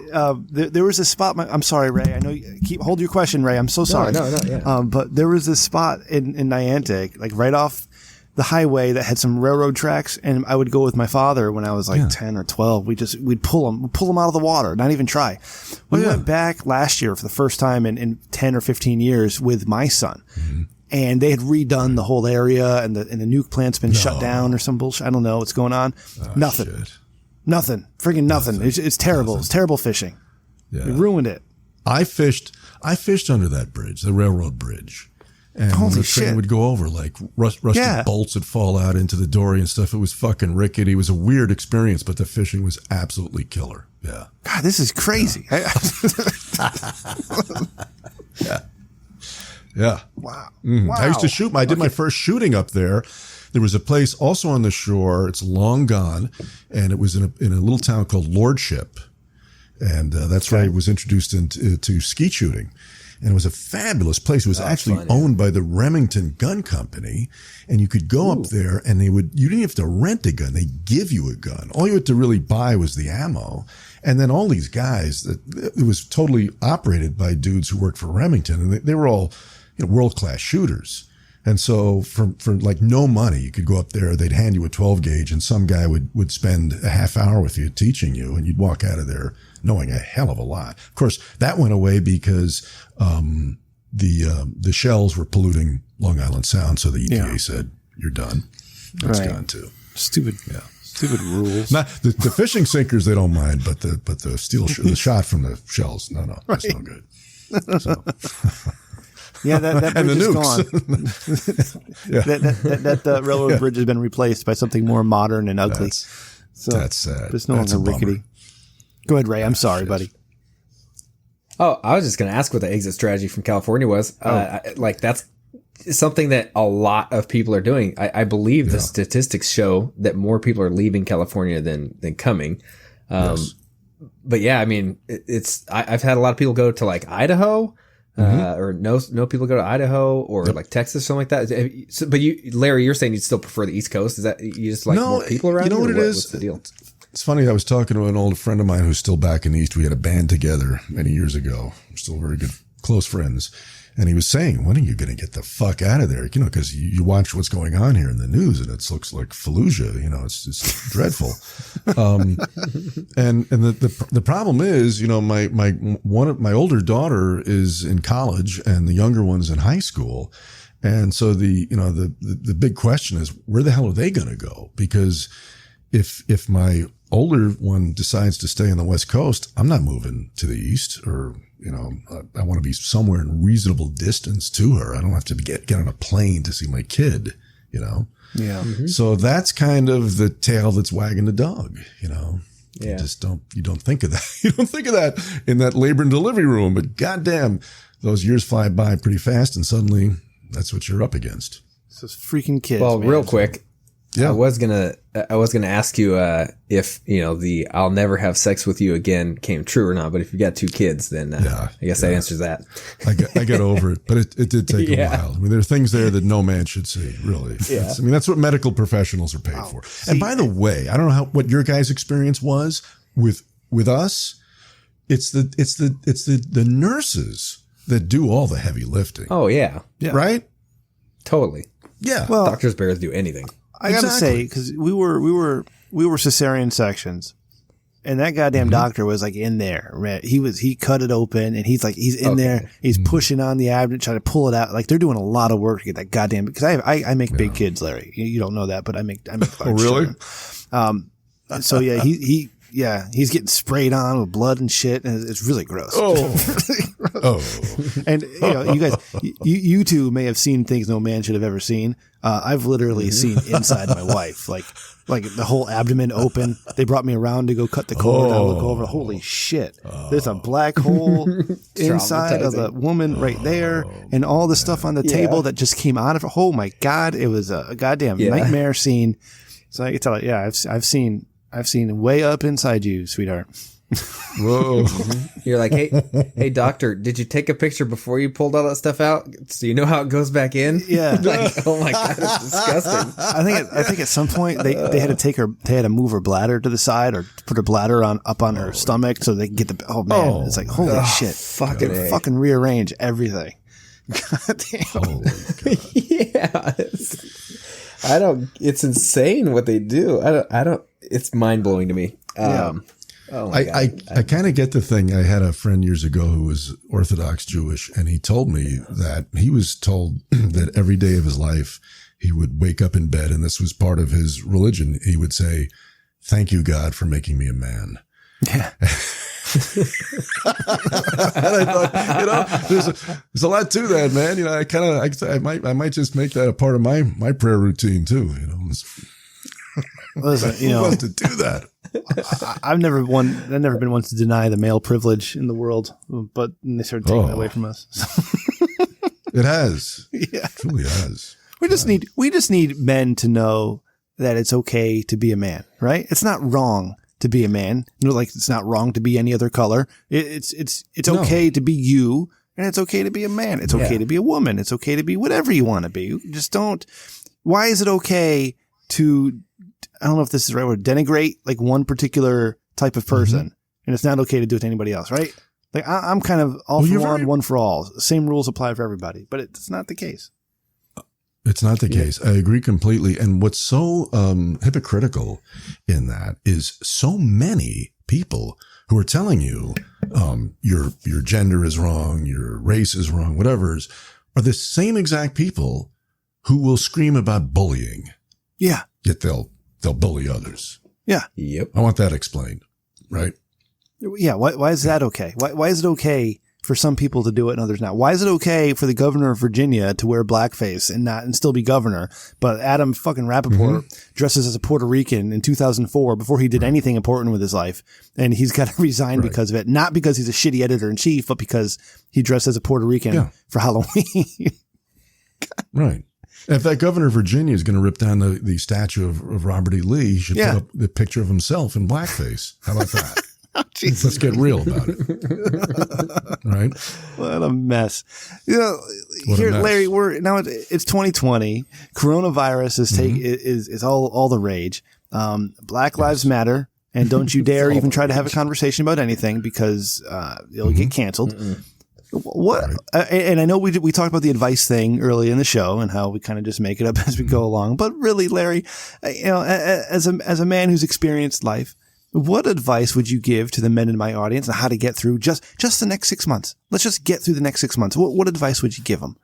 there was a spot. I'm sorry, Ray. I know hold your question, Ray. I'm so sorry. No, yeah. But there was this spot in Niantic, like right off the highway that had some railroad tracks, and I would go with my father when I was like 10 or 12. We'd pull them out of the water, not even try. We went back last year for the first time in 10 or 15 years with my son. Mm-hmm. And they had redone the whole area, and the nuke plant's been shut down or some bullshit. I don't know what's going on. Nothing. Shit. Nothing. Friggin' nothing. It's terrible. It's terrible fishing. Yeah. It ruined it. I fished under that bridge, the railroad bridge. And Holy when the shit. train would go over, like rusted bolts would fall out into the dory and stuff. It was fucking rickety. It was a weird experience, but the fishing was absolutely killer. Yeah. God, this is crazy. Yeah. Yeah. Wow. Mm-hmm. Wow. I used to shoot. I did my first shooting up there. There was a place also on the shore. It's long gone, and it was in a little town called Lordship, and that's where I was introduced to skeet shooting. And it was a fabulous place. It was actually owned by the Remington Gun Company, and you could go up there, and you didn't have to rent a gun. They give you a gun. All you had to really buy was the ammo. And then all these guys, it was totally operated by dudes who worked for Remington, and they were all, world-class shooters. And so for like no money, you could go up there, they'd hand you a 12 gauge, and some guy would spend a half hour with you teaching you, and you'd walk out of there knowing a hell of a lot. Of course, that went away because the shells were polluting Long Island Sound, so the EPA said, you're done. That's gone too. Stupid rules. Not the fishing sinkers, they don't mind, but the steel the shot from the shells, no, that's no good. So. Yeah, that bridge and the is nukes. gone. that railroad bridge has been replaced by something more modern and ugly. That's sad. It's no longer rickety. Go ahead, Ray. I'm sorry, buddy. Oh, I was just going to ask what the exit strategy from California was. That's something that a lot of people are doing. I believe the statistics show that more people are leaving California than coming. But yeah, I mean, I've had a lot of people go to like Idaho. Or no people go to Idaho or like Texas, something like that. So, but Larry, you're saying you'd still prefer the East Coast. Is that you just like more people around? You know what it is? What's the deal? It's funny. I was talking to an old friend of mine who's still back in the East. We had a band together many years ago. We're still very good, close friends. And he was saying, when are you going to get the fuck out of there? Because you watch what's going on here in the news, and it looks like Fallujah. It's just dreadful. And the problem is, my older daughter is in college, and the younger one's in high school, and so the big question is, where the hell are they going to go? Because if my older one decides to stay on the West Coast, I'm not moving to the East, or I want to be somewhere in reasonable distance to her. I don't have to get on a plane to see my kid, Yeah. Mm-hmm. So that's kind of the tail that's wagging the dog, Yeah. You don't think of that. You don't think of that in that labor and delivery room, but goddamn, those years fly by pretty fast, and suddenly that's what you're up against. It's those freaking kids. Well, man. real quick. Yeah. I was gonna ask you if the "I'll never have sex with you again" came true or not. But if you got two kids, then I guess that answers that. I got over it, but it did take a while. I mean, there are things there that no man should see. Really, that's what medical professionals are paid for. And by the way, I don't know what your guys' experience was with us. It's the nurses that do all the heavy lifting. Oh yeah, right. Totally. Yeah. Well, doctors barely do anything. I gotta say, because we were cesarean sections, and that goddamn doctor was like in there. Right? He cut it open, and he's in there. He's pushing on the abdomen, trying to pull it out. Like they're doing a lot of work to get that goddamn. Because I make big kids, Larry. You don't know that, but I make large really? children. So yeah, he's getting sprayed on with blood and shit, and it's really gross. Oh. And you guys, you two may have seen things no man should have ever seen. I've literally seen inside my wife, like the whole abdomen open. They brought me around to go cut the cord. I look over, holy shit! There's a black hole inside of the woman right there, and all the stuff on the table that just came out of her. Oh my god! It was a goddamn nightmare scene. So I can tell you, I've seen way up inside you, sweetheart. Whoa. You're like, hey, doctor, did you take a picture before you pulled all that stuff out? So you know how it goes back in? Yeah. Like, oh my God, it's disgusting. I think at some point they had to move her bladder to the side, or put her bladder up on her stomach so they can get it's like, holy shit. Fucking rearrange everything. God damn. Holy God. Yeah. I don't. It's insane what they do. I don't. It's mind blowing to me. Oh my God. I kind of get the thing. I had a friend years ago who was Orthodox Jewish, and he told me that he was told that every day of his life he would wake up in bed, and this was part of his religion. He would say, "Thank you, God, for making me a man." Yeah. And I thought, there's a lot to that, man. I might just make that a part of my prayer routine too. Listen, who wants to do that? I've never been one to deny the male privilege in the world, but they started taking that away from us. It has. Yeah. It truly has. We just need men to know that it's okay to be a man, right? It's not wrong to be a man. Like it's not wrong to be any other color. It's okay to be you, and it's okay to be a man. It's okay to be a woman. It's okay to be whatever you want to be. Just don't. Why is it okay to? I don't know if this is the right word. Denigrate like one particular type of person, and it's not okay to do it to anybody else, right? Like I'm kind of all for one, one for all. Same rules apply for everybody, but it's not the case. It's not the case. I agree completely. And what's so hypocritical in that is so many people who are telling you your gender is wrong, your race is wrong, whatever is, are the same exact people who will scream about bullying. Yeah. Yet they'll bully others. Yeah. Yep. I want that explained, right? Yeah. Why is that okay? Why is it okay for some people to do it and others not? Why is it okay for the governor of Virginia to wear blackface and still be governor, but Adam fucking Rappaport dresses as a Puerto Rican in 2004 before he did anything important with his life, and he's got to resign because of it, not because he's a shitty editor in chief, but because he dressed as a Puerto Rican for Halloween. Right. If that governor of Virginia is going to rip down the statue of Robert E. Lee, he should put up the picture of himself in blackface. How about that? Oh, let's get real about it. Right? What a mess. Here, Larry, it's 2020. Coronavirus is all the rage. Black Lives Matter. And don't you dare even try to have a conversation about anything because you'll get canceled. What? And I know we talked about the advice thing early in the show and how we kind of just make it up as we go along. But really, Larry, as a man who's experienced life, what advice would you give to the men in my audience on how to get through just the next 6 months? Let's just get through the next 6 months. What advice would you give them?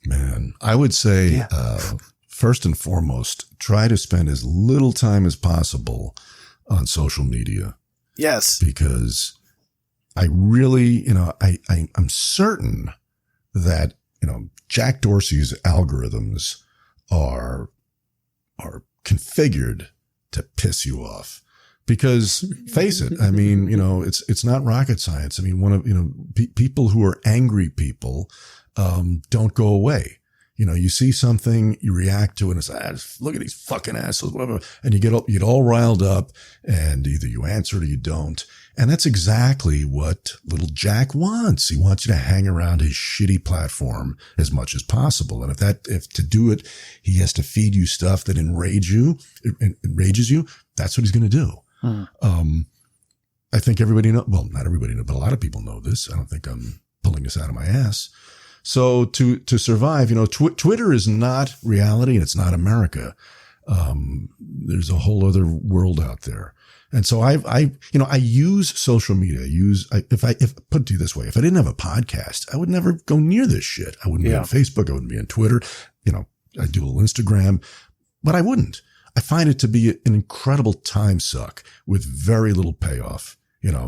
Man, I would say, first and foremost, try to spend as little time as possible on social media. Yes. Because I really, I'm certain that, Jack Dorsey's algorithms are configured to piss you off because face it, I mean, it's not rocket science. I mean, people who are angry people, don't go away. You see something, you react to it, and it's like, look at these fucking assholes, whatever. And you get all riled up, and either you answer it or you don't. And that's exactly what little Jack wants. He wants you to hang around his shitty platform as much as possible. And if to do it, he has to feed you stuff that enrages you, that's what he's going to do. I think everybody well, not everybody knows, but a lot of people know this. I don't think I'm pulling this out of my ass. So to survive, Twitter is not reality and it's not America. There's a whole other world out there. And so I use social media. If put it to you this way, if I didn't have a podcast, I would never go near this shit. I wouldn't be on Facebook. I wouldn't be on Twitter. I do a little Instagram, but I wouldn't. I find it to be an incredible time suck with very little payoff,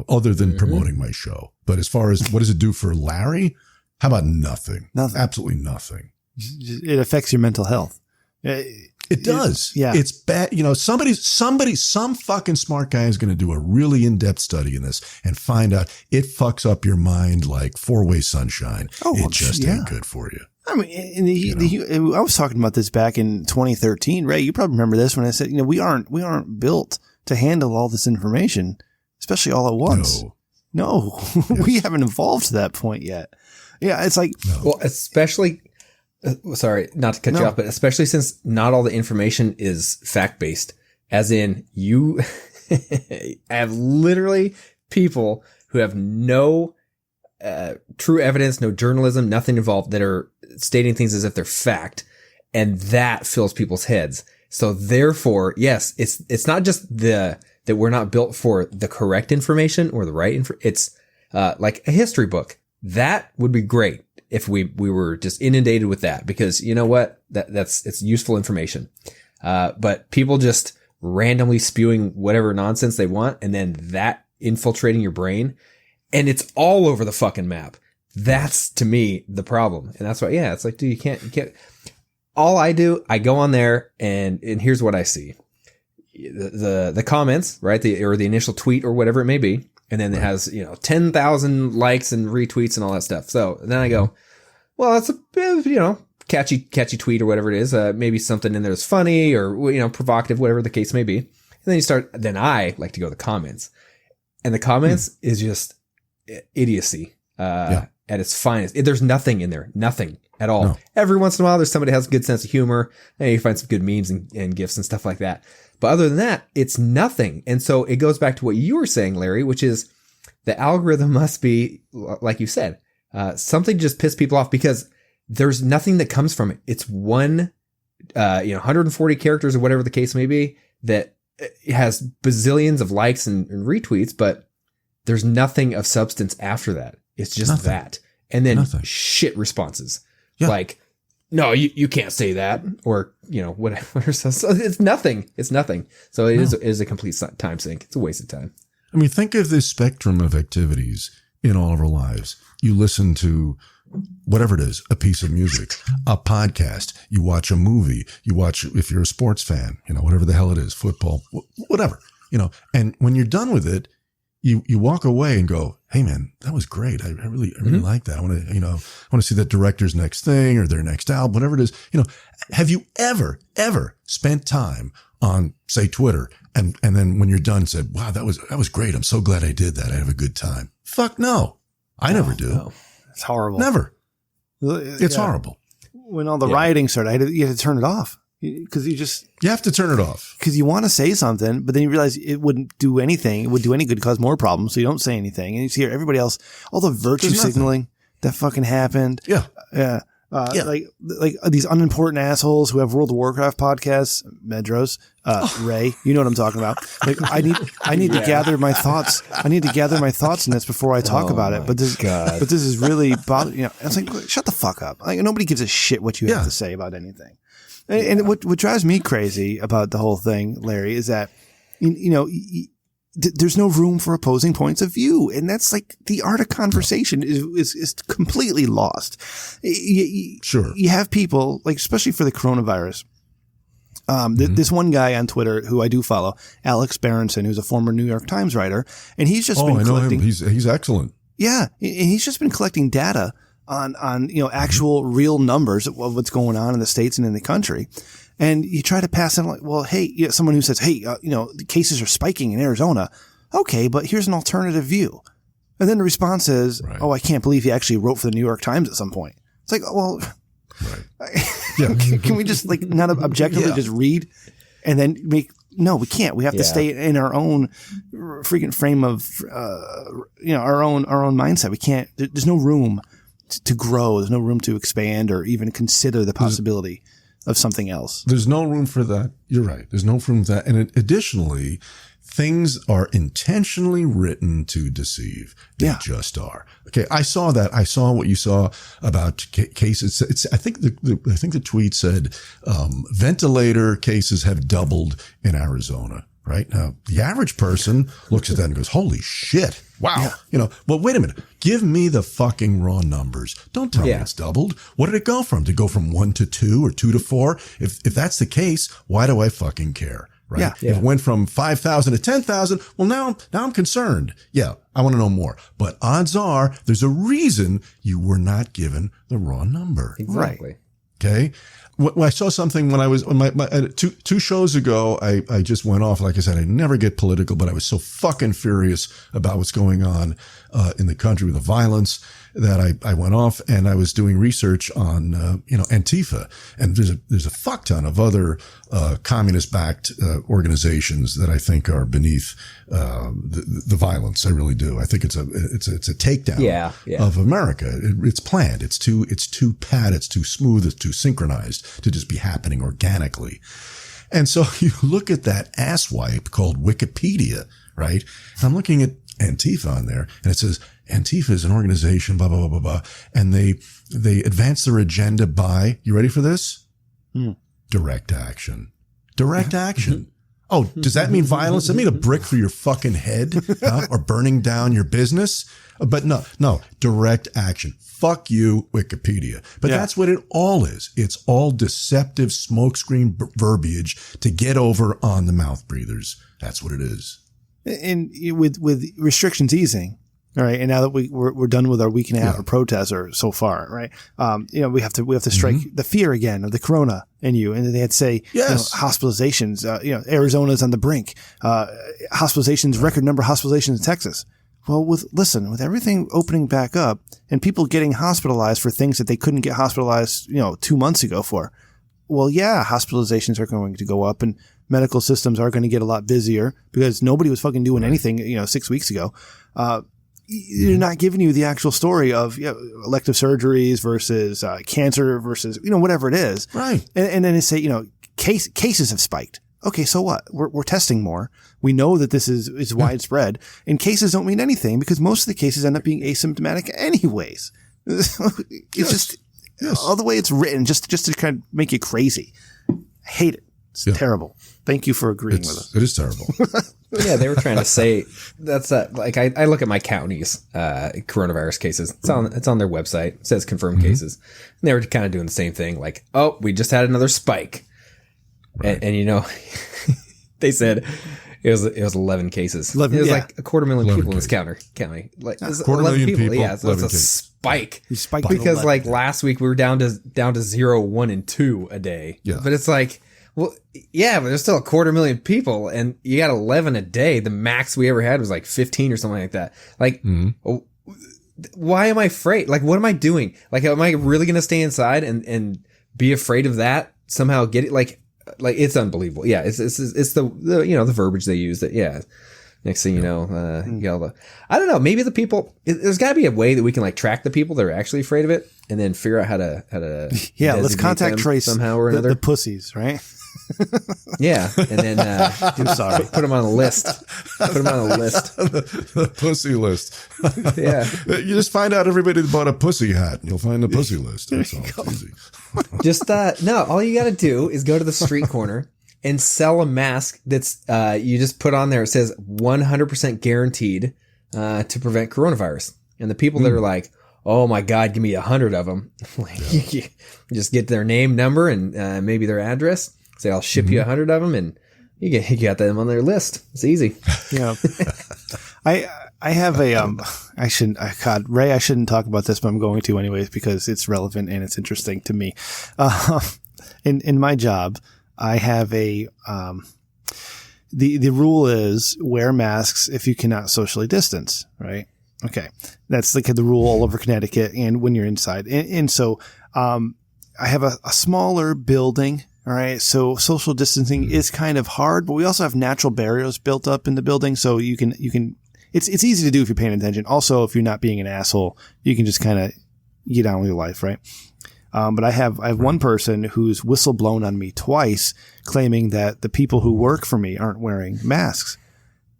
other than promoting my show. But as far as what does it do for Larry? How about nothing? Nothing. Absolutely nothing. It affects your mental health. It does. Yeah. It's bad. Some fucking smart guy is going to do a really in-depth study in this and find out it fucks up your mind like four-way sunshine. It just ain't good for you. I mean, I was talking about this back in 2013, Ray. You probably remember this when I said, we aren't built to handle all this information, especially all at once. No, we haven't evolved to that point yet. Yeah, it's like, well, especially, sorry, not to cut you off, but especially since not all the information is fact-based, as in you have literally people who have no true evidence, no journalism, nothing involved that are stating things as if they're fact. And that fills people's heads. So therefore, yes, it's not just that we're not built for the correct information or the right it's like a history book. That would be great if we were just inundated with that, because you know what? It's useful information. But people just randomly spewing whatever nonsense they want, and then that infiltrating your brain, and it's all over the fucking map. That's, to me, the problem. And that's why, yeah, it's like, dude, you can't. All I do, I go on there and here's what I see. The comments, right? or the initial tweet or whatever it may be. And then it has, 10,000 likes and retweets and all that stuff. So then I go, well, that's a bit of, catchy tweet or whatever it is. Maybe something in there is funny or, provocative, whatever the case may be. And then I like to go to the comments, and the comments is just idiocy, at its finest. There's nothing in there. Nothing at all. No. Every once in a while, there's somebody who has a good sense of humor. And you find some good memes and GIFs and stuff like that. But other than that, it's nothing. And so it goes back to what you were saying, Larry, which is the algorithm must be, like you said, something just pissed people off because there's nothing that comes from it. It's 140 characters or whatever the case may be that has bazillions of likes and retweets, but there's nothing of substance after that. It's just that. And then shit responses. Yeah. Like, no, you can't say that, or whatever. So it's nothing. It's nothing. So it is a complete time sink. It's a waste of time. I mean, think of this spectrum of activities in all of our lives. You listen to whatever it is, a piece of music, a podcast. You watch a movie. You watch, if you're a sports fan, whatever the hell it is, football, whatever. And when you're done with it, you walk away and go, hey man, that was great. I really like that. I want to see that director's next thing or their next album, whatever it is. Have you ever spent time on, say, Twitter and then when you're done said, wow, that was great. I'm so glad I did that. I have a good time. Fuck no. I never do. No. It's horrible. Never. It's horrible. When all the rioting started, you had to turn it off. Because you have to turn it off because you want to say something, but then you realize it wouldn't do anything. It would do any good, cause more problems. So you don't say anything, and you hear everybody else, all the virtue signaling that fucking happened. Yeah. Like these unimportant assholes who have World of Warcraft podcasts, Medros, Ray, you know what I'm talking about. Like I need to gather my thoughts. I need to gather my thoughts in this before I talk about it. But this is really bothering. It's like, shut the fuck up. Like nobody gives a shit what you have to say about anything. And what drives me crazy about the whole thing, Larry, is that, there's no room for opposing points of view. And that's like the art of conversation is completely lost. Sure. You have people, like, especially for the coronavirus. This one guy on Twitter who I do follow, Alex Berenson, who's a former New York Times writer, and he's just been collecting. I know him. He's excellent. Yeah. And he's just been collecting data on actual real numbers of what's going on in the States and in the country. And you try to pass it like, well, hey, someone who says, hey, the cases are spiking in Arizona. Okay, but here's an alternative view. And then the response is, oh, I can't believe he actually wrote for the New York Times at some point. It's like, well, can we just not objectively just read and then no, we can't. We have to stay in our own freaking frame of, our own mindset. We can't, there's no room to grow. There's no room to expand or even consider the possibility of something else. There's no room for that. You're right. There's no room for that. And additionally, things are intentionally written to deceive. They just are. Okay. I saw that. I saw what you saw about cases. I think the tweet said, ventilator cases have doubled in Arizona. Right now, the average person looks at that and goes, holy shit. Wow. Well, wait a minute. Give me the fucking raw numbers. Don't tell me it's doubled. What did it go from? Did it go from 1 to 2 or 2 to 4? If that's the case, why do I fucking care? Right. Yeah. If it went from 5,000 to 10,000, well, now I'm concerned. Yeah. I want to know more, but odds are there's a reason you were not given the raw number. Exactly. Right. Okay. When I saw something when I was on my two shows ago, I just went off. Like I said, I never get political, but I was so fucking furious about what's going on in the country with the violence that I went off and I was doing research on Antifa, and there's a fuck ton of other communist backed organizations that I think are beneath the violence. I really do. I think it's a takedown of America. It's planned. It's too pat. It's too smooth. It's too synchronized. to just be happening organically. And so you look at that asswipe called Wikipedia, right? And I'm looking at Antifa on there, and it says Antifa is an organization, blah, blah, blah, blah, blah. And they advance their agenda by, you ready for this? Direct action. Direct action. Oh, does that mean violence? Does that mean a brick through your fucking head? Or burning down your business? But no, direct action. Fuck you, Wikipedia. But that's what it all is. It's all deceptive smokescreen verbiage to get over on the mouth breathers. That's what it is. And with restrictions easing, all right, and now that we're done with our week and a half of protests or so far, right? We have to strike the fear again of the corona in you, and they had to say hospitalizations. Arizona's on the brink. Hospitalizations, record number of hospitalizations in Texas. Well, with everything opening back up and people getting hospitalized for things that they couldn't get hospitalized, 2 months ago for. Well, yeah, hospitalizations are going to go up and medical systems are going to get a lot busier because nobody was fucking doing anything, 6 weeks ago. They're not giving you the actual story of elective surgeries versus cancer versus, whatever it is. Right. And then they say, cases have spiked. Okay, so what? We're testing more. We know that this is widespread, and cases don't mean anything because most of the cases end up being asymptomatic anyways. It's just all the way it's written, just to kind of make you crazy. I hate it. It's terrible. Thank you for agreeing with us. It is terrible. Yeah, they were trying to say that's I look at my county's coronavirus cases. It's on their website. It says confirmed cases, and they were kind of doing the same thing. Like, oh, we just had another spike. Right. And they said it was 11 cases. It was like 250,000 people in this county. Like 250,000 people. Yeah, so it's a spike. Because like last week we were down to 0, 1, and 2 a day. Yeah. But it's like, well, yeah, but there's still 250,000 people, and you got 11 a day. The max we ever had was like 15 or something like that. Like, why am I afraid? Like, what am I doing? Like, am I really going to stay inside and be afraid of that? Somehow get it? Like it's unbelievable. Yeah, it's the the verbiage they use. That next thing you know, you got all the, I don't know. Maybe the people. There's got to be a way that we can like track the people that are actually afraid of it, and then figure out how to let's contact trace somehow or another the pussies, right? Yeah, and then sorry, put them on a list. Put them on a list. The pussy list. Yeah, you just find out everybody that bought a pussy hat, and you'll find the pussy list. That's all. It's easy. Just no. All you got to do is go to the street corner and sell a mask that's you just put on there. It says 100% guaranteed to prevent coronavirus, and the people that are like, oh my God, give me 100 of them. You just get their name, number, and maybe their address. Say, I'll ship you 100 of them, and you got them on their list. It's easy. Yeah. I have a, Ray, I shouldn't talk about this, but I'm going to anyways, because it's relevant and it's interesting to me. In my job, I have the rule is wear masks if you cannot socially distance, right? Okay. That's like the rule all over Connecticut and when you're inside. And so, I have a smaller building. All right. So social distancing is kind of hard, but we also have natural barriers built up in the building. So you can, it's easy to do if you're paying attention. Also, if you're not being an asshole, you can just kind of get on with your life. Right. But I have one person who's whistleblown on me twice claiming that the people who work for me aren't wearing masks.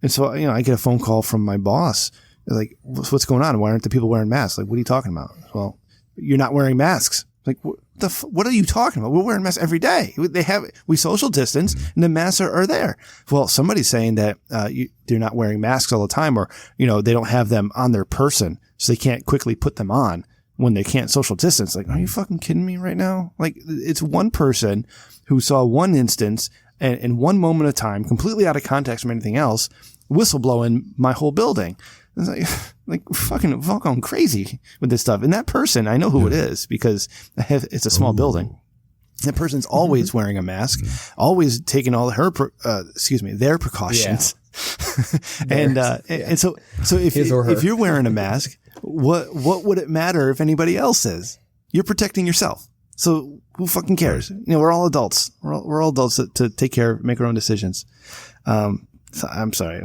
And so, I get a phone call from my boss. They're like, what's going on? Why aren't the people wearing masks? Like, what are you talking about? Well, you're not wearing masks. Like, what are you talking about? We're wearing masks every day. We social distance and the masks are there. Well, somebody's saying that, they're not wearing masks all the time, or, they don't have them on their person, so they can't quickly put them on when they can't social distance. Like, are you fucking kidding me right now? Like, it's one person who saw one instance and in one moment of time, completely out of context from anything else, whistleblowing my whole building. It's like fucking going crazy with this stuff. And that person, I know who it is because it's a small building. That person's always wearing a mask, always taking all their precautions. Yeah. And so if you're wearing a mask, what would it matter if anybody else is? You're protecting yourself. So who fucking cares? We're all adults. We're all adults to take care of, make our own decisions. So I'm sorry.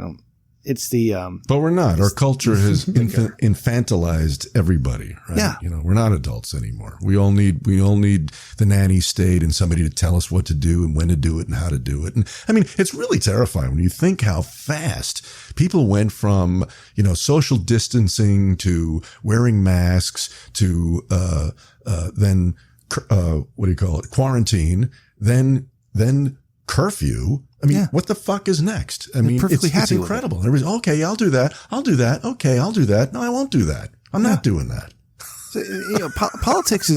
It's the but we're not. Our culture has infantilized everybody, right? Yeah. We're not adults anymore. We all need the nanny state and somebody to tell us what to do and when to do it and how to do it. And I mean, it's really terrifying when you think how fast people went from, social distancing to wearing masks to, then, what do you call it? Quarantine, then curfew. I mean, what the fuck is next? I mean, it's incredible. Everybody's, okay, I'll do that. Okay, I'll do that. No, I won't do that. I'm not doing that. So, politics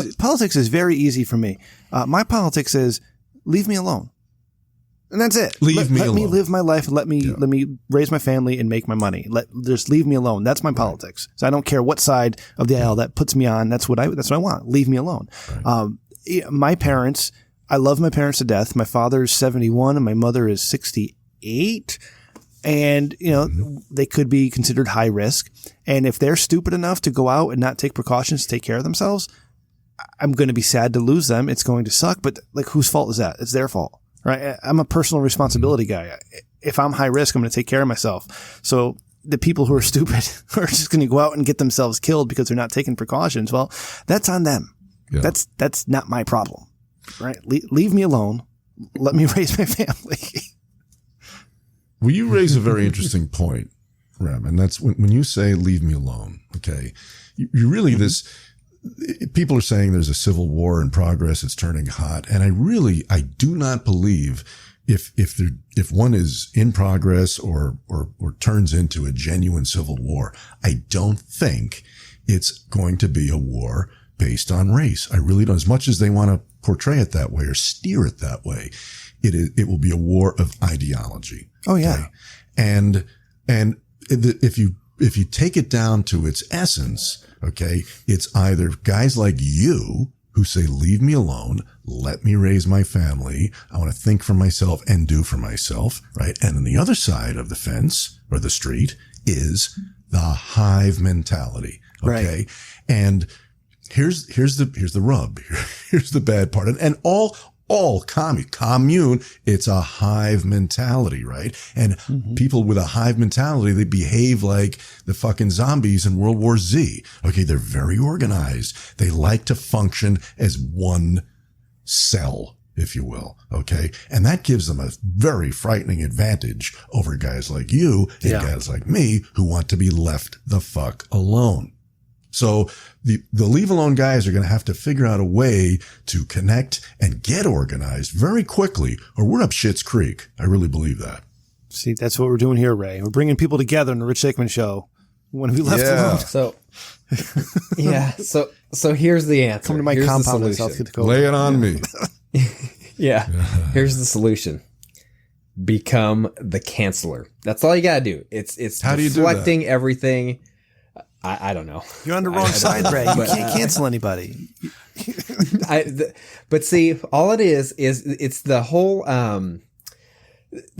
is very easy for me. My politics is leave me alone. And that's it. Let me live my life and let me raise my family and make my money. Just leave me alone. That's my politics. So I don't care what side of the aisle that puts me on. That's what I want. Leave me alone. Right. My parents, I love my parents to death. My father's 71 and my mother is 68. And, they could be considered high risk. And if they're stupid enough to go out and not take precautions to take care of themselves, I'm going to be sad to lose them. It's going to suck. But whose fault is that? It's their fault, right? I'm a personal responsibility guy. If I'm high risk, I'm going to take care of myself. So the people who are stupid who are just going to go out and get themselves killed because they're not taking precautions, well, that's on them. Yeah. That's not my problem. Right. Leave me alone. Let me raise my family. Well, you raise a very interesting point, Rem, and that's when you say leave me alone. Okay. You really, people are saying there's a civil war in progress. It's turning hot. And I do not believe if one is in progress or turns into a genuine civil war, I don't think it's going to be a war based on race. I really don't. As much as they want to portray it that way or steer it that way, it will be a war of ideology. Oh yeah. Okay? And if you take it down to its essence, okay, it's either guys like you who say, leave me alone, let me raise my family, I want to think for myself and do for myself, right? And then the other side of the fence or the street is the hive mentality. Okay. Right. And here's the rub. Here's the bad part. And all commune, it's a hive mentality, right? And people with a hive mentality, they behave like the fucking zombies in World War Z. Okay. They're very organized. They like to function as one cell, if you will. Okay. And that gives them a very frightening advantage over guys like you and guys like me who want to be left the fuck alone. So the leave alone guys are going to have to figure out a way to connect and get organized very quickly, or we're up shit's creek. I really believe that. See, that's what we're doing here, Ray. We're bringing people together in the Rich Aikman Show. We want to be left alone. So here's the answer. Come to my compound in South Dakota. Lay it on me. Here's the solution. Become the canceller. That's all you got to do. It's how deflecting everything. I don't know. You're on the wrong side, Ray. You can't cancel anybody. But see, all it is it's the whole, the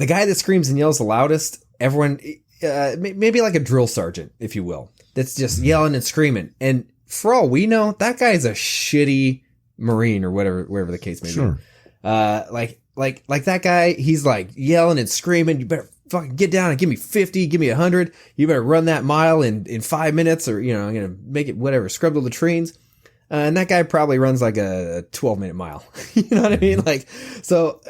guy that screams and yells the loudest, everyone, maybe like a drill sergeant, if you will, that's just yelling and screaming. And for all we know, that guy's a shitty Marine or whatever the case may be. Like that guy, he's like yelling and screaming. You better fucking get down and give me 50, give me 100. You better run that mile in 5 minutes or, I'm going to make it whatever, scrub the latrines. And that guy probably runs like a 12-minute mile. You know what I mean? Like, so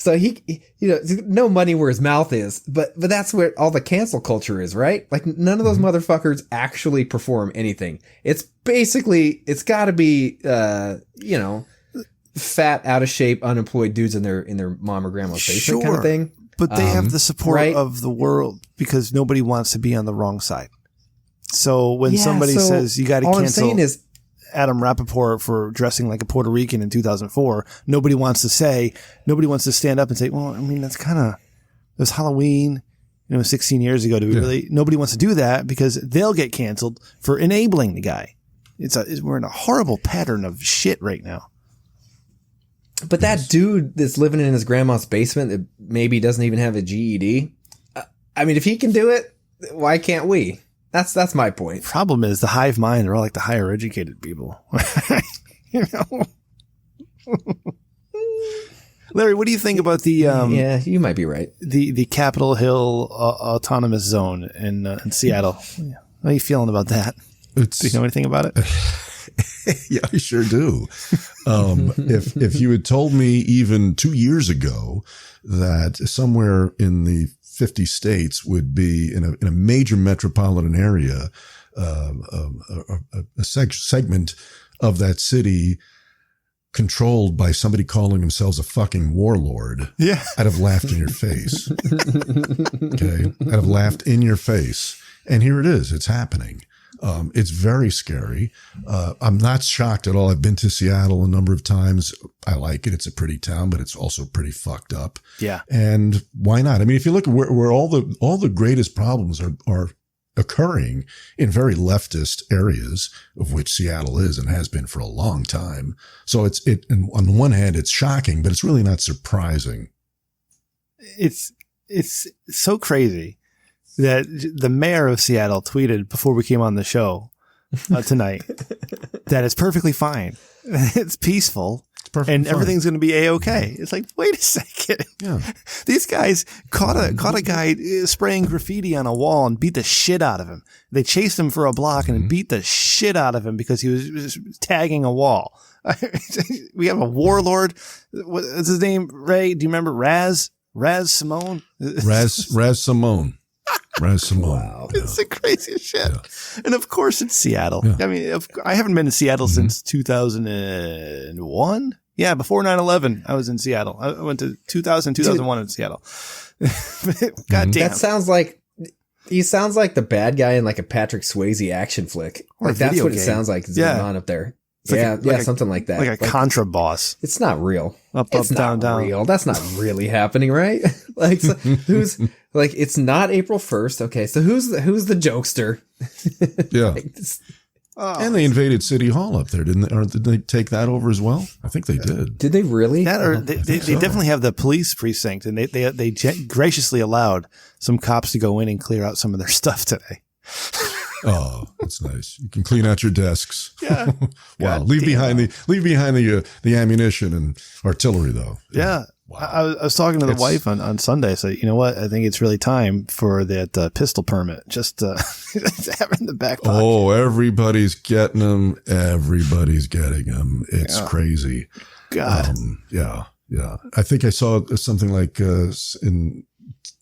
he, no money where his mouth is, but that's where all the cancel culture is, right? Like none of those motherfuckers actually perform anything. It's basically, it's gotta be, fat, out of shape, unemployed dudes in their mom or grandma's basement kind of thing. But they have the support of the world because nobody wants to be on the wrong side. So when somebody says you got to cancel, I'm saying is Adam Rappaport for dressing like a Puerto Rican in 2004, nobody wants to stand up and say, well, I mean, that's kind of, it was Halloween, 16 years ago. Nobody wants to do that because they'll get canceled for enabling the guy. We're in a horrible pattern of shit right now. But that dude that's living in his grandma's basement that maybe doesn't even have a GED, I mean, if he can do it, why can't we? That's my point. Problem is the hive mind are all like the higher educated people. Larry, what do you think about the yeah, you might be right. the Capitol Hill autonomous zone in Seattle? How are you feeling about that? Do you know anything about it? Yeah, I sure do. If you had told me even 2 years ago that somewhere in the 50 states would be in a major metropolitan area, a segment of that city controlled by somebody calling themselves a fucking warlord, Yeah. I'd have laughed in your face. Okay, I'd have laughed in your face, and here it is. It's happening. It's very scary. I'm not shocked at all. I've been to Seattle a number of times. I like it. It's a pretty town, but it's also pretty fucked up. Yeah. And why not? I mean, if you look at where all the greatest problems are occurring in very leftist areas, of which Seattle is and has been for a long time. So and on the one hand, it's shocking, but it's really not surprising. It's so crazy that the mayor of Seattle tweeted before we came on the show tonight that it's perfectly fine. It's peaceful. It's perfectly and fine. everything's going to be A-okay. It's like, wait a second. Yeah. These guys caught a guy spraying graffiti on a wall and beat the shit out of him. They chased him for a block and beat the shit out of him because he was tagging a wall. We have a warlord. What's his name? Ray, do you remember Raz Simone? Raz Simone. Raz Simone. Wow. It's the craziest shit. Yeah. And of course it's Seattle. Yeah. I mean, I haven't been to Seattle since 2001. Yeah, before 9/11, I was in Seattle. I went to 2001 in Seattle. God damn. That sounds like he sounds like the bad guy in like a Patrick Swayze action flick. Or a Like that's video what it game. sounds like is Yeah. going on up there. It's like Yeah, something like that. Like a Contra boss. It's not real. Up, It's down, not down. real. That's not really happening, right? Like so, who's like it's not April 1st. Okay, so who's the jokester? Yeah. Like, this- And they invaded City Hall up there, didn't they? Or did they take that over as well? I think they did. did they really? That or they definitely have the police precinct, and they graciously allowed some cops to go in and clear out some of their stuff today. Oh, that's nice. You can clean out your desks. Yeah. Wow. God Leave damn. behind the ammunition and artillery, though. Yeah. Wow. I was talking to the wife on Sunday. I said, you know what? I think it's really time for that pistol permit. Just have it in the back pocket. Oh, everybody's getting them. Everybody's getting them. It's crazy. God. Yeah. I think I saw something like in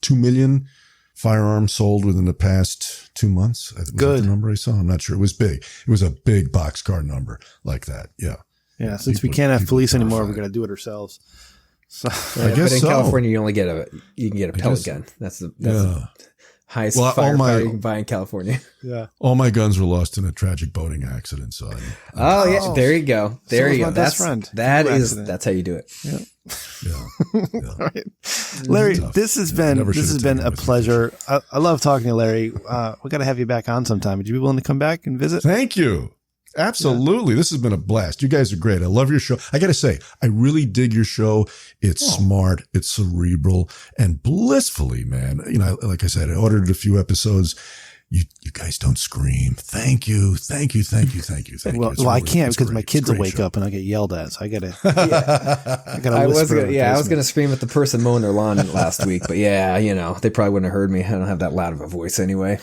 2 million firearms sold within the past 2 months. I think was Good. that the number I saw. I'm not sure. It was big. It was a big boxcar number like that. Yeah. Yeah. Since we People- can't have people police anymore, terrified. we're going to do it ourselves. So I guess but in so. California, you can get a pellet gun. That's the highest firepower you can buy in California. yeah. All my guns were lost in a tragic boating accident. So Oh yeah, there you go. There So you was go. my best friend. That Car is accident. that's how you do it. Yeah. yeah. All right. Larry, Tough. this has Yeah, been never should've taken a it with me. pleasure. I love talking to Larry. We got to have you back on sometime. Would you be willing to come back and visit? Thank you. Absolutely. This has been a blast. You guys are great. I love your show. I got to say, I really dig your show. It's smart. It's cerebral and blissfully, man. You know, like I said, I ordered a few episodes. You guys don't scream. Thank you. Thank you. Well, I can't because my kids will wake up and I'll get yelled at. So I gotta. I was gonna scream at the person mowing their lawn last week, but yeah, they probably wouldn't have heard me. I don't have that loud of a voice anyway.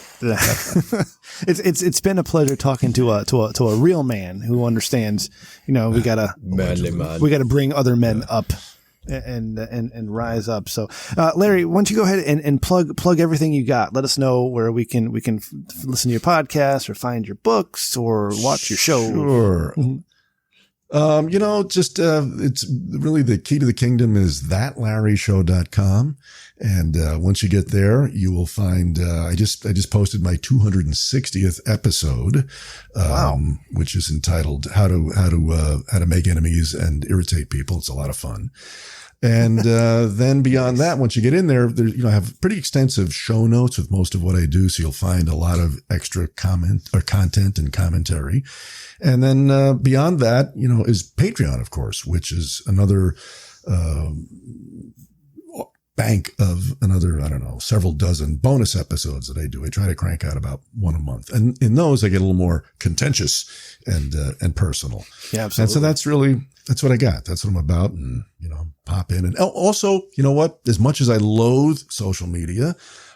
It's been a pleasure talking to a real man who understands. We gotta bring other men up and rise up. So, Larry, why don't you go ahead and plug everything you got? Let us know where we can listen to your podcast or find your books or watch your show. Sure. It's really the key to the kingdom is thatlarryshow.com. And, once you get there, you will find, I just posted my 260th episode, which is entitled how to make enemies and irritate people. It's a lot of fun. And, then beyond that, once you get in there, I have pretty extensive show notes with most of what I do. So you'll find a lot of extra content and commentary. And then, beyond that, is Patreon, of course, which is another, bank of another, several dozen bonus episodes that I do. I try to crank out about one a month. And in those, I get a little more contentious and personal. Yeah, absolutely. And so that's what I got. That's what I'm about. And, pop in. And also, you know what? As much as I loathe social media,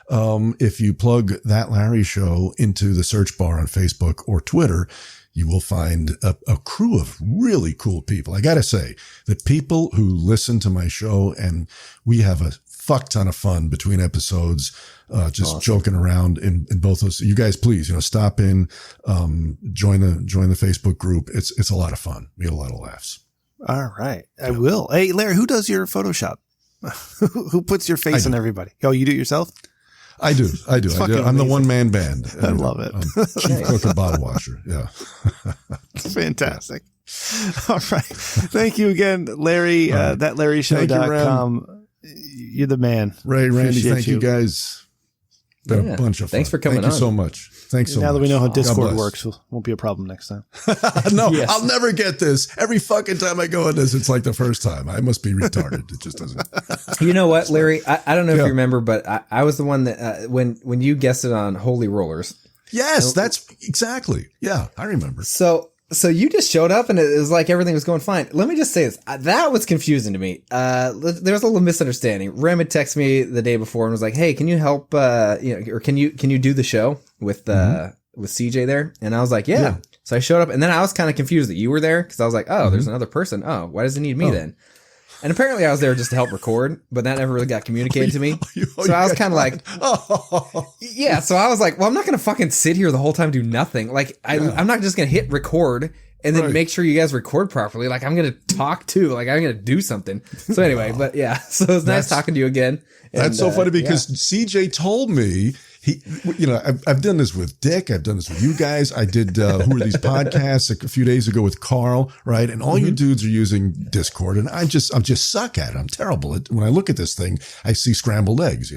if you plug That Larry Show into the search bar on Facebook or Twitter, you will find a crew of really cool people. I got to say, the people who listen to my show, and we have a fuck ton of fun between episodes, just awesome. Joking around in both those. You guys, please, stop in, join the Facebook group. It's a lot of fun. We have a lot of laughs. All right. I will. Hey, Larry, who does your Photoshop? Who puts your face on everybody? Oh, you do it yourself? I do. I'm amazing. the one-man band. I love it. Chief cook and bottle washer. Yeah. Fantastic. All right. Thank you again, Larry. ThatLarryShow.com. You're the man. Ray, Randy, thank you guys. Been a bunch of fun. Thanks for coming on. Thank you so much. Thanks so much. Now that we know how Discord works, won't be a problem next time. No, yes. I'll never get this. Every fucking time I go in this, it's like the first time. I must be retarded. It just doesn't. You know what, Larry? I don't know if you remember, but I was the one that when you guested on Holy Rollers. Yes, that's exactly. Yeah, I remember. So you just showed up and it was like everything was going fine. Let me just say this. That was confusing to me. There was a little misunderstanding. Rem had texted me the day before and was like, "Hey, can you help, or can you do the show with CJ there?" And I was like, yeah. So I showed up and then I was kind of confused that you were there because I was like, oh, there's another person. Oh, why does he need me then? And apparently I was there just to help record, but that never really got communicated to me. So I was kind of like, yeah. So I was like, well, I'm not going to fucking sit here the whole time, do nothing. Like I'm not just going to hit record and then make sure you guys record properly. Like I'm going to talk too. Like I'm going to do something. So anyway, but yeah, so it was nice talking to you again. And, that's so funny because CJ told me I've done this with Dick. I've done this with you guys. I did, who are these podcasts a few days ago with Carl, right? And all you dudes are using Discord and I'm just suck at it. I'm terrible at, when I look at this thing, I see scrambled eggs,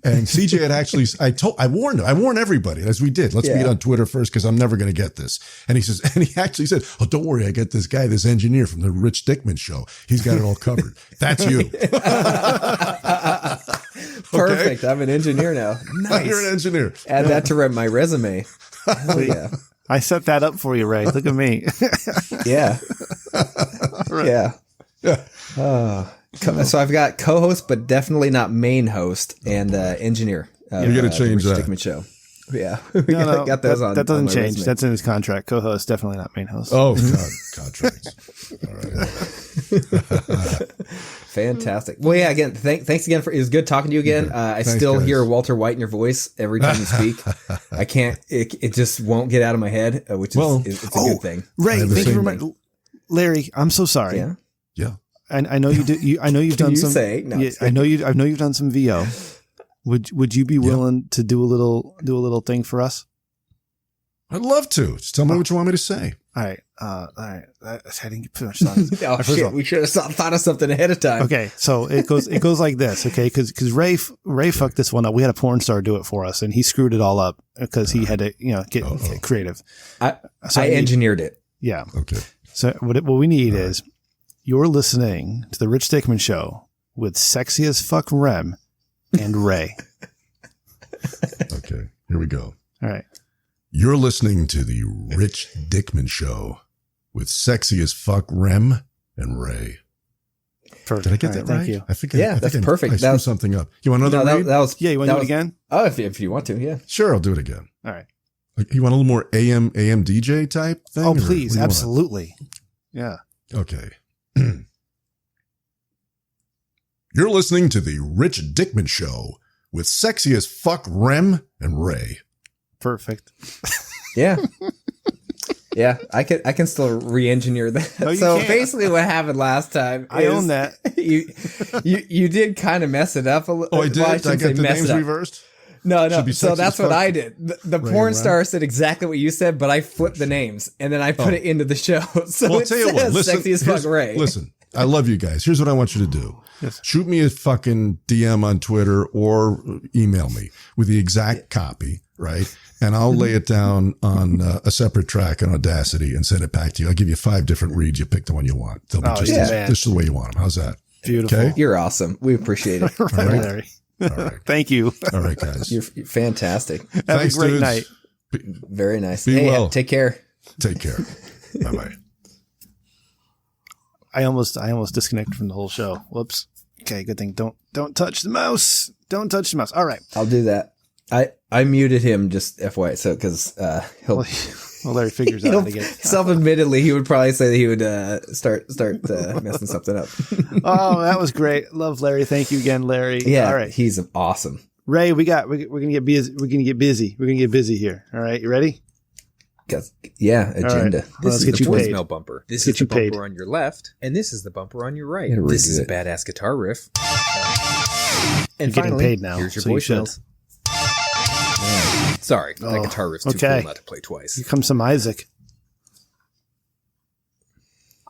and CJ had actually, I warned everybody as we did. Let's meet on Twitter first because I'm never going to get this. And he actually said, oh, don't worry. I get this guy, this engineer from the Rich Dickman show. He's got it all covered. That's you. Perfect. I'm an engineer now. Nice. You're an engineer. Add that to my resume. Hell yeah. I set that up for you, Ray. Look at me. Yeah. Right. Yeah. So I've got co-host, but definitely not main host and engineer. You're going to change that. Dickman Show. Yeah. Got those on. That doesn't change. Resume. That's in his contract. Co-host, definitely not main host. Oh, God. Contracts. All right. Fantastic. Well, yeah, again, thanks again it was good talking to you again. I still hear Walter White in your voice every time you speak. I can't, it just won't get out of my head, which is it's a good thing. Ray, thank you very much. Larry, I'm so sorry. Yeah. I know you do. I know you've done some. No, I know you've done some VO. Would you be willing to do a little thing for us? I'd love to. Just tell me what you want me to say. All right. I didn't get too much time. Oh shit! We should have thought of something ahead of time. Okay, so it goes like this. Okay, because Ray fucked this one up. We had a porn star do it for us, and he screwed it all up because he had to get creative. I engineered it. Yeah. Okay. So what we need is you're listening to the Rich Dickman Show with Sexy as Fuck Rem and Ray. Okay, here we go. All right. You're listening to the Rich Dickman Show with Sexy as Fuck Rem and Ray. Perfect. Did I get that right? Thank you. I think that's perfect. I screwed something up. You want another read? You want to do it again? Oh, if you want to, yeah. Sure, I'll do it again. All right. You want a little more AM DJ type thing? Oh, please. Absolutely. Yeah. Okay. You're listening to the Rich Dickman Show with Sexy as Fuck Rem and Ray. Perfect. Yeah. Yeah, I can still re-engineer that. No, so can't. Basically what happened last time I own that. You did kind of mess it up a little. Oh, I did? Well, I got the names reversed? No. So that's what I did. The porn star said exactly what you said, but I flipped the names and then I put it into the show. So well, I'll tell you what. Listen, Sexy as Fuck Ray. Listen, I love you guys. Here's what I want you to do. Yes. Shoot me a fucking DM on Twitter or email me with the exact copy, right? And I'll lay it down on a separate track on Audacity and send it back to you. I'll give you 5 different reads. You pick the one you want. They'll be just the way you want them. How's that? Beautiful. Okay? You're awesome. We appreciate it. Right, Larry. All right. Thank you. All right, guys. You're fantastic. Have a great night. Very nice. Be well. Take care. Take care. Bye-bye. I almost disconnected from the whole show. Whoops. Okay, good thing. Don't touch the mouse. Don't touch the mouse. All right. I'll do that. I muted him just FYI, so because he'll. Well, Larry figures out how to get self-admittedly, he would probably say that he would start messing something up. Oh, that was great. Love Larry. Thank you again, Larry. Yeah, all right. He's awesome. Ray, we're gonna get busy. We're gonna get busy here. All right, you ready? Yeah, agenda. Right. This is the voicemail bumper. This is the bumper on your left, and this is the bumper on your right. This is a badass guitar riff. And finally, getting paid now. Here's your voicemails. Sorry, that guitar riff's too cool not to play twice. Here comes some Isaac.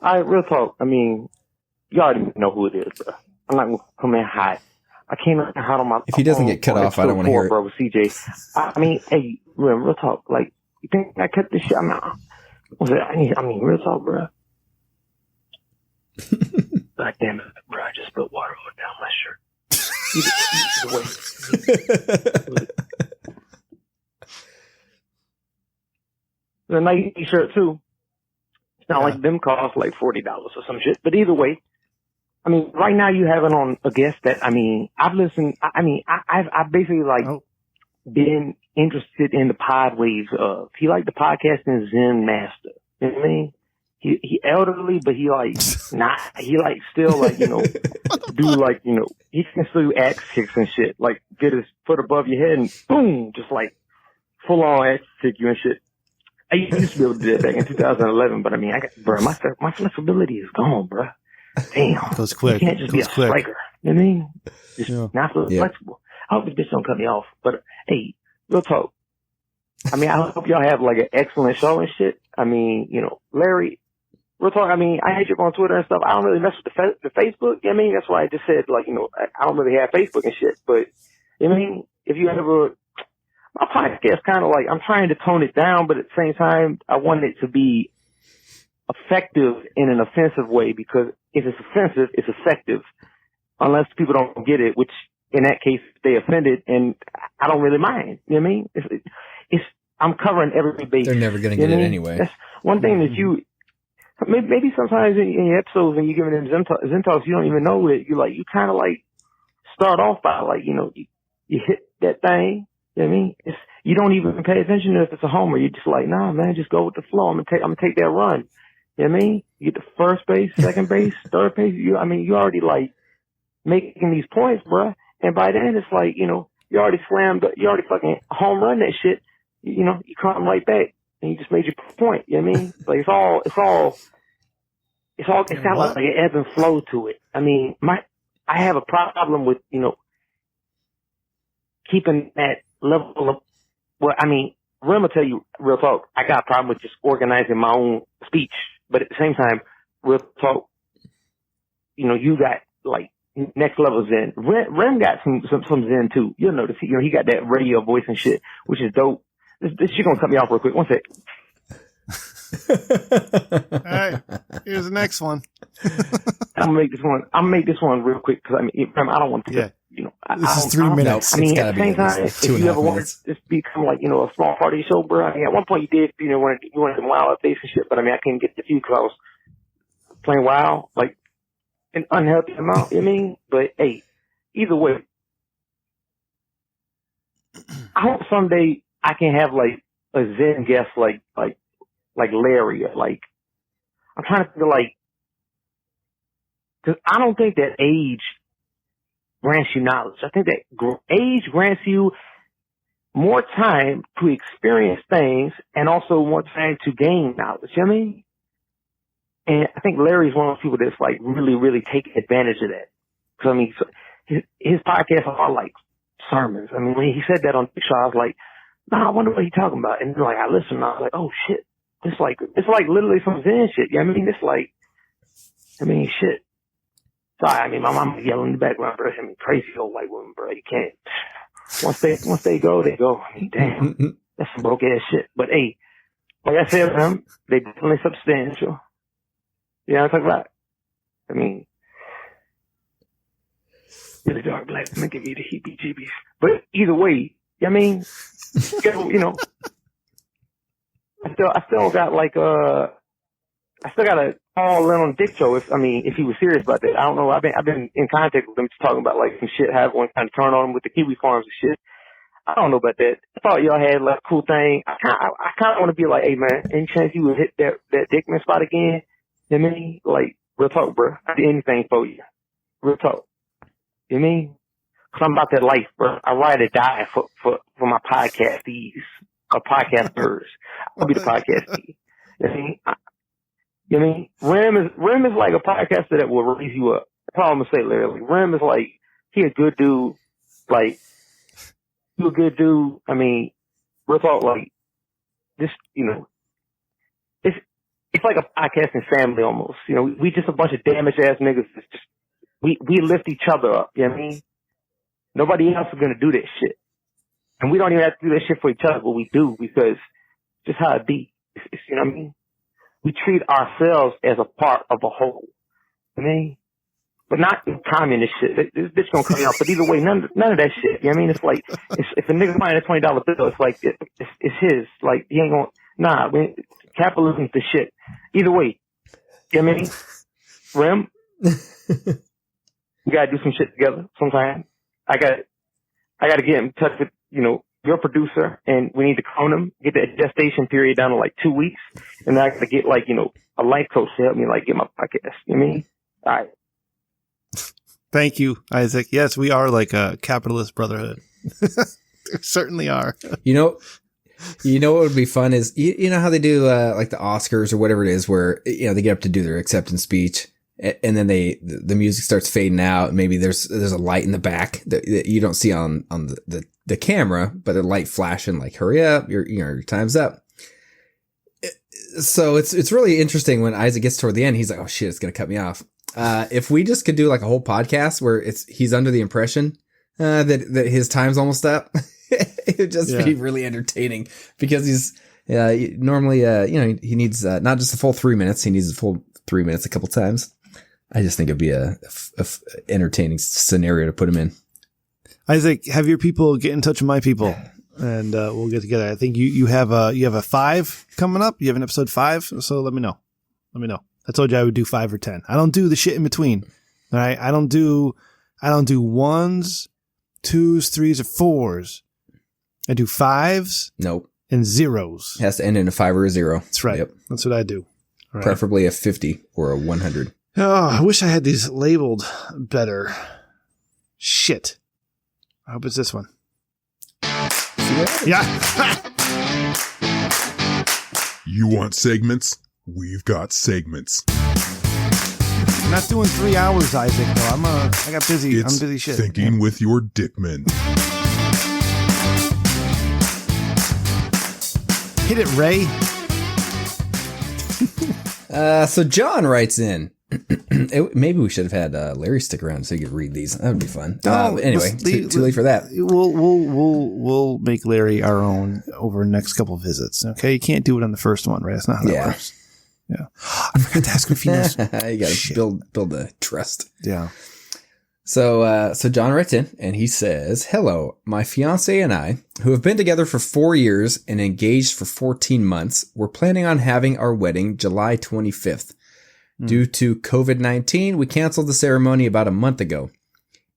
Real talk. I mean, you already know who it is, bro. I'm not gonna come in hot. I came in hot on my. If he doesn't get cut off, I don't want to hear it. Bro, with CJ. I mean, hey, real talk. Like, you think I cut this shit? I mean, real talk, bro. God damn it, bro! I just spilled water all down my shirt. The Nike shirt too. It's not like them cost like $40 or some shit. But either way, I mean, right now you have it on a guest that, I mean, I've listened. I've basically been interested in the pod waves of. He like the podcasting Zen master. You know what I mean? He elderly, but he still do like, he can still do axe kicks and shit. Like get his foot above your head and boom, just like full on axe kick you and shit. I used to be able to do that back in 2011, but I mean, my flexibility is gone, bro. Damn. Goes quick. You can't just be a striker. You know what I mean? Just not flexible. I hope this bitch don't cut me off, but hey, real talk. I mean, I hope y'all have like an excellent show and shit. I mean, Larry, real talk. I mean, I hate you on Twitter and stuff. I don't really mess with the Facebook. You know what I mean? That's why I just said I don't really have Facebook and shit, but you know what I mean? If you ever, my podcast kind of like, I'm trying to tone it down, but at the same time, I want it to be effective in an offensive way, because if it's offensive, it's effective. Unless people don't get it, which in that case, they offended, and I don't really mind. You know what I mean? It's I'm covering every base. They're never going to get it anyway. That's one thing that maybe sometimes in your episodes when you're giving them Zen talks, you don't even know it. You kind of like start off by you hit that thing. You know what I mean? You don't even pay attention to if it's a homer. You're just like, nah, man, just go with the flow. I'm gonna take that run. You know what I mean? You get the first base, second base, third base. You already like making these points, bruh. And by then it's like, you already fucking home run that shit. You come right back and you just made your point. You know what I mean? Like it's got like an ebb and flow to it. I mean, I have a problem with, keeping that level of, well, I mean, Rim will tell you real talk. I got a problem with just organizing my own speech, but at the same time, real talk, you got like next level Zen. Rim got some Zen too. You'll notice, he got that radio voice and shit, which is dope. This shit gonna cut me off real quick. One sec. All right, here's the next one. I'm gonna make this one real quick because I don't want to. Yeah. This is 3 minutes. I mean, at the same time, if you ever want this to become like, a small party show, bro. I mean, at one point you did, you wanted some WoW updates and shit, but I mean, I couldn't get the few because I was playing WoW, like, an unhealthy amount, you know what I mean? But hey, either way, I hope someday I can have like a Zen guest like Larry, or like, I'm trying to feel like, because I don't think that age grants you knowledge. I think that age grants you more time to experience things and also more time to gain knowledge. You know what I mean? And I think Larry's one of those people that's like really, really taking advantage of that. Because I mean, his podcasts are all like sermons. I mean, when he said that on the show, I was like, nah, I wonder what he's talking about. And like, I listened and I was like, oh shit. It's like literally some Zen shit. You know what I mean? It's like, shit. Sorry, I mean, my mom yelling in the background, bro. I mean, crazy old white woman, bro. You can't. Once they go, they go. I mean, damn. That's some broke ass shit. But hey, like I said, they definitely substantial. You know what I'm talking about? I mean, really dark black women give you the heebie-jeebies. But either way, I mean, I still got like I still got all in on Dick Show if he was serious about that. I don't know. I've been in contact with him talking about like some shit, have one kind of turn on him with the Kiwi Farms and shit. I don't know about that. I thought y'all had like a cool thing. I kind of want to be like, hey man, any chance you would hit that Dickman spot again? You know what I mean? Like, real talk, bro. I do anything for you. Real talk. You know what I mean? Cause I'm about that life, bro. I ride or die for my podcastees or podcasters. I'll be the podcastee. You know what I mean? You know what I mean? Rim is like a podcaster that will raise you up. That's all I'm gonna say, Larry. Rim is like, he a good dude. Like, you a good dude. I mean, real talk, like, this, you know, it's like a podcasting family almost. You know, we just a bunch of damaged ass niggas. It's just, we lift each other up. You know what I mean? Nobody else is gonna do that shit. And we don't even have to do that shit for each other, but we do because just how it be. It's, you know what I mean? We treat ourselves as a part of a whole. You know what I mean? But not communist shit. This bitch gonna come out. But either way, none of that shit. You know what I mean? It's like, if a nigga buying a $20 bill, it's like, it's his. Like, he ain't gonna, nah, capitalism's the shit. Either way. You know what I mean? Rim, we gotta do some shit together sometime. I gotta get in touch with, you know, your producer, and we need to clone him, get that gestation period down to like 2 weeks, and I gotta get like, you know, a life coach to help me like get my podcast. You know what I mean? All right. Thank you, Isaac. Yes, we are like a capitalist brotherhood. We certainly are. You know what would be fun is, you know how they do like the Oscars or whatever it is, where, you know, they get up to do their acceptance speech, and then the music starts fading out. Maybe there's a light in the back that you don't see on the camera, but a light flashing like, hurry up, your time's up. So it's really interesting when Isaac gets toward the end, he's like, oh shit, it's going to cut me off. If we just could do like a whole podcast where he's under the impression, that his time's almost up, it would just be really entertaining because he's, normally, you know, he needs, not just a full 3 minutes. He needs a full 3 minutes a couple times. I just think it'd be a entertaining scenario to put him in. Isaac, have your people get in touch with my people, and we'll get together. I think you have a 5 coming up. You have an episode 5, so let me know. I told you I would do 5 or 10. I don't do the shit in between. All right, I don't do 1s, 2s, 3s, or 4s. I do 5s. Nope. And 0s. It has to end in a 5 or a 0. That's right. Yep. That's what I do. Right. Preferably a 50 or a 100. Oh, I wish I had these labeled better. Shit. I hope it's this one. Yeah. You want segments? We've got segments. I'm not doing 3 hours, Isaac, though. I got busy. I'm busy shit. Thinking with your dickman. Hit it, Ray. So John writes in. Maybe we should have had Larry stick around so he could read these. That would be fun. Anyway, too late for that. We'll make Larry our own over the next couple of visits. Okay, you can't do it on the first one, right? That's not how that works. Yeah, I forgot to ask him if he knows. You got to build the trust. Yeah. So John writes in and he says, "Hello, my fiance and I, who have been together for 4 years and engaged for 14 months, we're planning on having our wedding July 25th. Due to COVID-19, we canceled the ceremony about a month ago.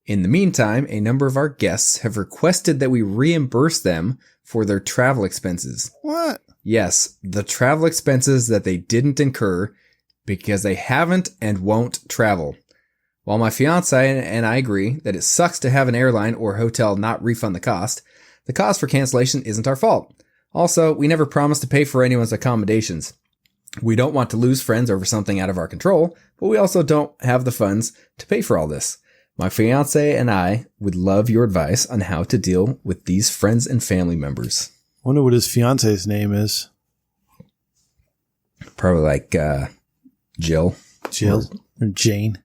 In the meantime, a number of our guests have requested that we reimburse them for their travel expenses." What? Yes, the travel expenses that they didn't incur because they haven't and won't travel. While my fiance and I agree that it sucks to have an airline or hotel not refund the cost for cancellation isn't our fault. Also, we never promised to pay for anyone's accommodations. We don't want to lose friends over something out of our control, but we also don't have the funds to pay for all this. My fiance and I would love your advice on how to deal with these friends and family members. I wonder what his fiance's name is. Probably like Jill. Or Jane.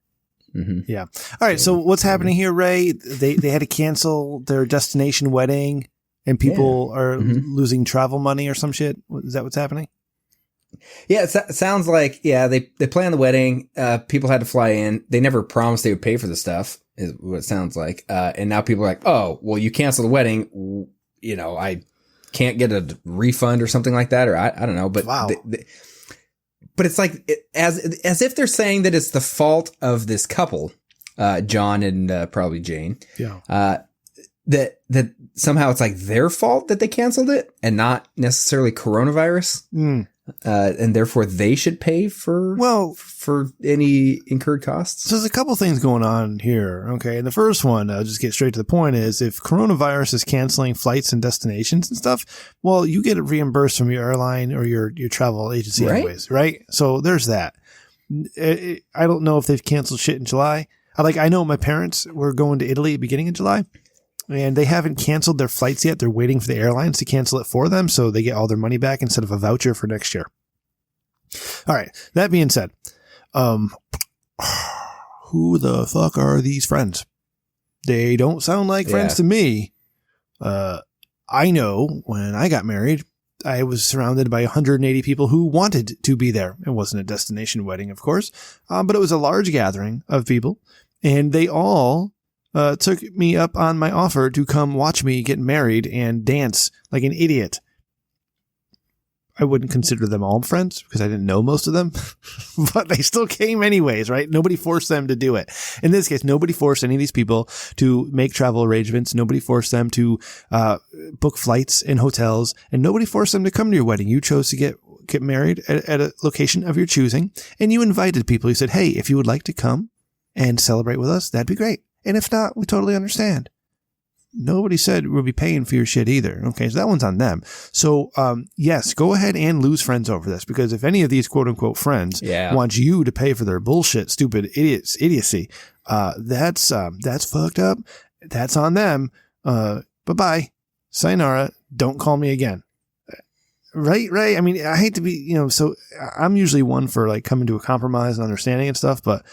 Mm-hmm. Yeah. All right. So what's happening here, Ray? They had to cancel their destination wedding, and people are losing travel money or some shit. Is that what's happening? Yeah, it sounds like, they planned the wedding. People had to fly in. They never promised they would pay for the stuff, is what it sounds like. And now people are like, oh, well, you cancel the wedding. You know, I can't get a refund or something like that. Or I don't know. But wow. but it's like as if they're saying that it's the fault of this couple, John and probably Jane. Yeah. That somehow it's like their fault that they canceled it and not necessarily coronavirus. And therefore they should pay for any incurred costs. So there's a couple things going on here. Okay. And the first one, I'll just get straight to the point, is if coronavirus is canceling flights and destinations and stuff, well, you get it reimbursed from your airline or your travel agency anyways, right? So there's that. I don't know if they've canceled shit in July. I know my parents were going to Italy beginning of July. And they haven't canceled their flights yet. They're waiting for the airlines to cancel it for them so they get all their money back instead of a voucher for next year. All right. That being said, who the fuck are these friends? They don't sound like friends to me. I know when I got married, I was surrounded by 180 people who wanted to be there. It wasn't a destination wedding, of course, but it was a large gathering of people, and they all took me up on my offer to come watch me get married and dance like an idiot. I wouldn't consider them all friends because I didn't know most of them, but they still came anyways, right? Nobody forced them to do it. In this case, nobody forced any of these people to make travel arrangements. Nobody forced them to book flights and hotels, and nobody forced them to come to your wedding. You chose to get married at a location of your choosing, and you invited people. You said, hey, if you would like to come and celebrate with us, that'd be great. And if not, we totally understand. Nobody said we'll be paying for your shit either. Okay, so that one's on them. So, yes, go ahead and lose friends over this, because if any of these quote unquote friends want you to pay for their bullshit, stupid idiocy, that's fucked up. That's on them. Bye-bye. Sayonara. Don't call me again. Right? I mean, I hate to be, so I'm usually one for like coming to a compromise and understanding and stuff, but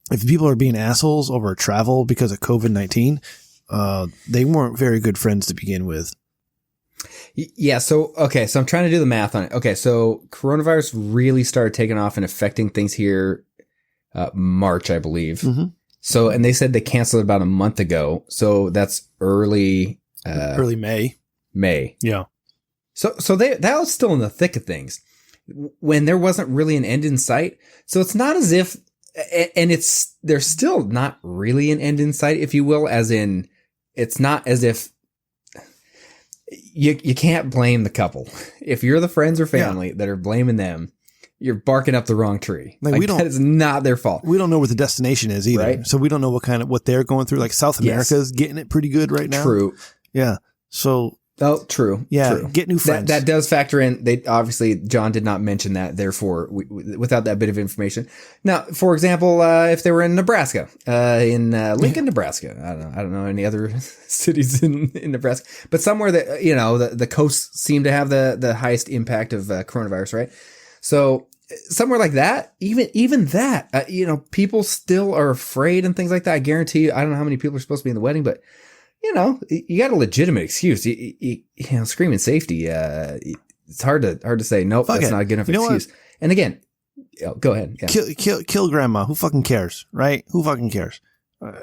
if people are being assholes over travel because of COVID-19, they weren't very good friends to begin with. Yeah. So I'm trying to do the math on it. Okay. So coronavirus really started taking off and affecting things here, March, I believe. Mm-hmm. So, and they said they canceled it about a month ago. So that's early May. Yeah. So that was still in the thick of things when there wasn't really an end in sight. So it's not as if, and there's still not really an end in sight, if you will, as in, it's not as if you can't blame the couple. If you're the friends or family that are blaming them, you're barking up the wrong tree. Like that is not their fault. We don't know where the destination is either. Right? So we don't know what they're going through. Like South America's getting it pretty good right now. True. Yeah. So. Oh, true. Yeah. True. Get new friends. That does factor in. They obviously, John did not mention that. Therefore, without that bit of information. Now, for example, if they were in Nebraska, in Lincoln, Nebraska, I don't know any other cities in Nebraska, but somewhere that, the coasts seem to have the highest impact of coronavirus, right? So somewhere like that, even that, people still are afraid and things like that. I guarantee you, I don't know how many people are supposed to be in the wedding, but you got a legitimate excuse. You screaming safety. It's hard to say, nope, that's not a good enough excuse. What? And again, go ahead. Yeah. Kill grandma. Who fucking cares, right? Who fucking cares?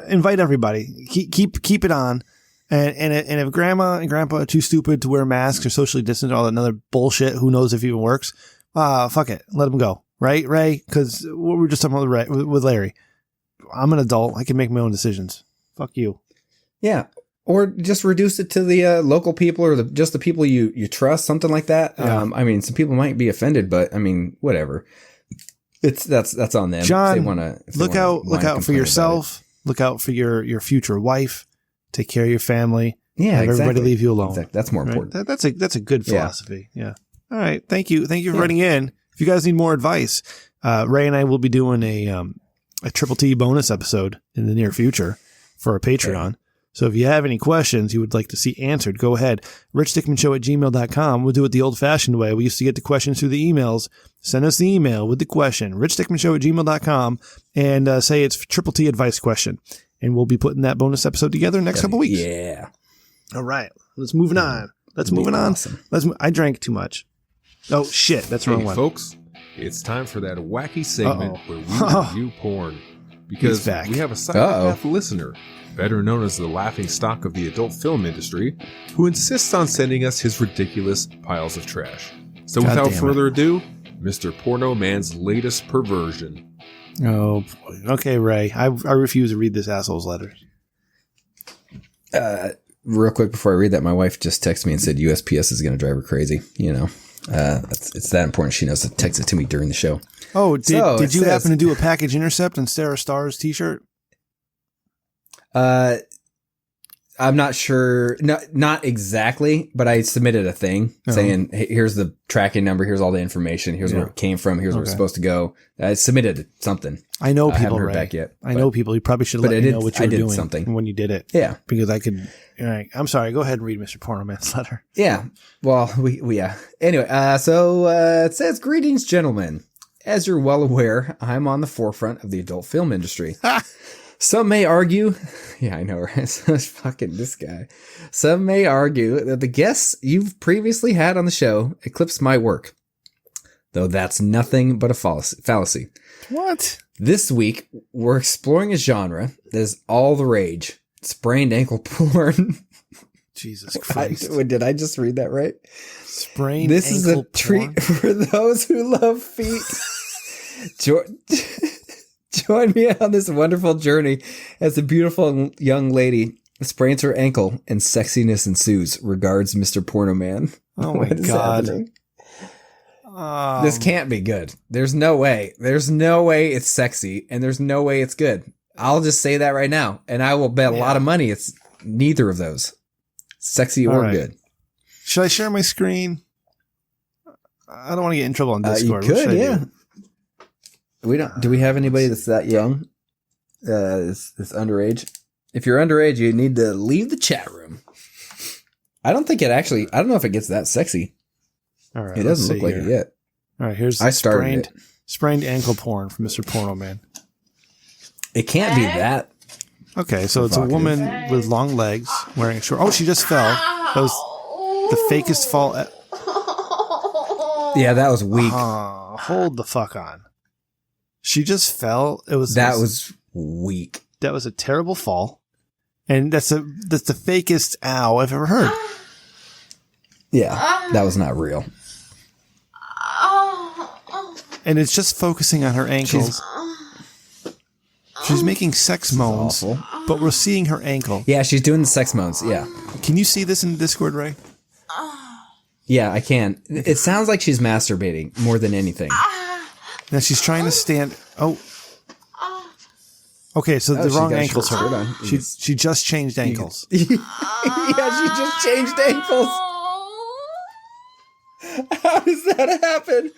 Invite everybody. Keep it on. And if grandma and grandpa are too stupid to wear masks or socially distant, all that other bullshit, who knows if it even works? Fuck it. Let them go. Right, Ray? Because what we were just talking about with Larry. I'm an adult. I can make my own decisions. Fuck you. Yeah. Or just reduce it to the local people or just the people you trust, something like that. Yeah. I mean, some people might be offended, but I mean, whatever. That's on them. John, look out for yourself. Look out for your future wife. Take care of your family. Yeah, have everybody leave you alone. Exactly. That's more important. That's a good philosophy. Yeah. All right. Thank you for writing in. If you guys need more advice, Ray and I will be doing a Triple T bonus episode in the near future for our Patreon. Okay. So if you have any questions you would like to see answered, go ahead. richdickmanshow@gmail.com. We'll do it the old-fashioned way. We used to get the questions through the emails. Send us the email with the question, richdickmanshow@gmail.com, and say it's Triple T advice question. And we'll be putting that bonus episode together next couple weeks. Yeah. All right. Let's move on. Awesome. I drank too much. Oh, shit. That's the wrong one. Folks, it's time for that wacky segment where we review porn. Because we have a psychopath listener, better known as the laughing stock of the adult film industry, who insists on sending us his ridiculous piles of trash. So without further ado, Mr. Porno Man's latest perversion. Oh, boy. Okay, Ray. I refuse to read this asshole's letter. Real quick before I read that, my wife just texted me and said USPS is going to drive her crazy. You know, it's that important. She knows to text it to me during the show. Oh, did you happen to do a package intercept in Sarah Starr's t-shirt? I'm not sure. No, not exactly, but I submitted a thing saying, hey, here's the tracking number. Here's all the information. Here's where it came from. Here's where it's supposed to go. I submitted something. I know people, I haven't heard Ray. Back yet. I know people. You probably should have let me know what you were doing something when you did it. Yeah. Because I could. All right. I'm sorry. Go ahead and read Mr. Porno Man's letter. Yeah. Well, yeah. Anyway, so it says, greetings, gentlemen. As you're well aware, I'm on the forefront of the adult film industry. Some may argue, yeah, I know, right? Fucking this guy. Some may argue that the guests you've previously had on the show eclipse my work, though that's nothing but a fallacy. What? This week, we're exploring a genre that is all the rage: sprained ankle porn. Jesus Christ! Did I just read that right? Sprained. This is a treat for those who love feet. Join me on this wonderful journey as a beautiful young lady sprains her ankle and sexiness ensues. Regards, Mr. Porno Man. Oh my God. This can't be good. There's no way. There's no way it's sexy, and there's no way it's good. I'll just say that right now, and I will bet a lot of money it's neither of those. Sexy or good. Should I share my screen? I don't want to get in trouble on Discord. You could, yeah. We don't. Do we have anybody that's that young? That's underage. If you're underage, you need to leave the chat room. I don't think it actually. I don't know if it gets that sexy. All right, it doesn't look like it yet. All right, here's sprained ankle porn from Mr. Porno Man. It can't be that. Okay, so it's a woman with long legs wearing a short. Oh, she just fell. That was the fakest fall. Yeah, that was weak. Hold the fuck on. She just fell. That was weak. That was a terrible fall, and that's the fakest ow I've ever heard. Yeah, that was not real. And it's just focusing on her ankles. She's making sex moans, but we're seeing her ankle. Yeah, she's doing the sex moans. Yeah. Can you see this in Discord, Ray? Yeah, I can. It sounds like she's masturbating more than anything. Now she's trying to stand. Oh. Okay, so the wrong ankles hurt. She just changed ankles. Yeah, she just changed ankles. How does that happen?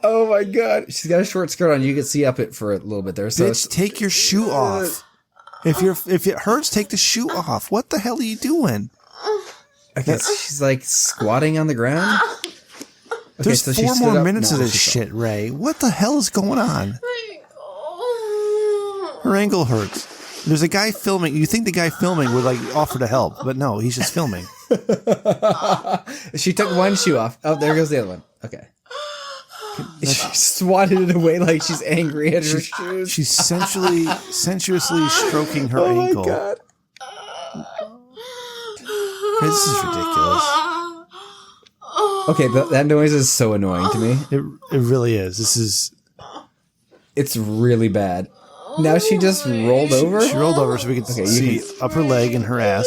Oh my God. She's got a short skirt on. You can see up it for a little bit there. So bitch, take your shoe off. If it hurts, take the shoe off. What the hell are you doing? I guess she's like squatting on the ground. Okay, There's 4 more minutes of this shit, Ray. What the hell is going on? Her ankle hurts. There's a guy filming. You think the guy filming would like offer to help, but no, he's just filming. She took one shoe off. Oh, there goes the other one. Okay. She swatted it away like she's angry at her shoes. She's sensuously stroking her ankle. Oh my God. This is ridiculous. Okay, that noise is so annoying to me. It really is. It's really bad. Now she just rolled over? She rolled over so we can see upper leg and her ass.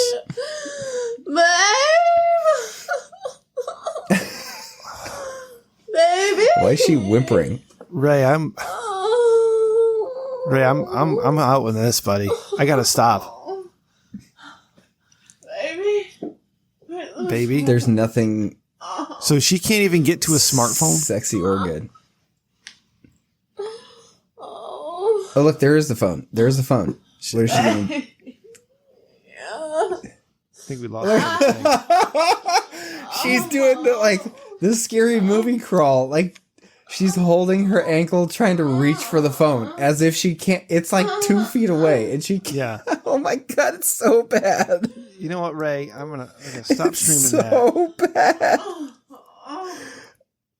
Baby. Why is she whimpering? Ray, I'm out with this, buddy. I gotta stop. Baby. There's nothing. So she can't even get to a smartphone? Sexy or good. Oh, look, there is the phone. There's the phone. What is she doing? I think we lost everything. She's doing the scary movie crawl. Like, she's holding her ankle trying to reach for the phone as if she can't. It's like 2 feet away and she can't. Yeah. Oh my God, it's so bad. You know what, Ray? I'm gonna stop streaming so that. Bad.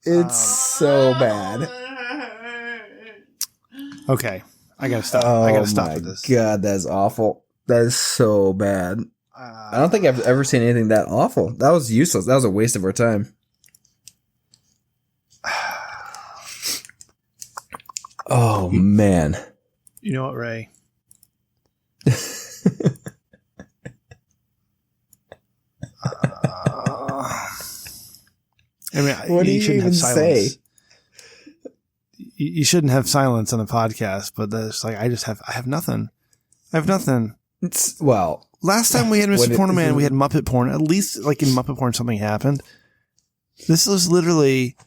It's so bad. Okay. I gotta stop. I gotta stop with this. God, that's awful. That is so bad. I don't think I've ever seen anything that awful. That was useless. That was a waste of our time. Oh, man. You know what, Ray? I mean, what do you even say? You shouldn't have silence on a podcast, but that's like I have nothing. I have nothing. Well, last time we had Mr. Porno Man, we had Muppet porn. At least, like in Muppet porn, something happened. This was literally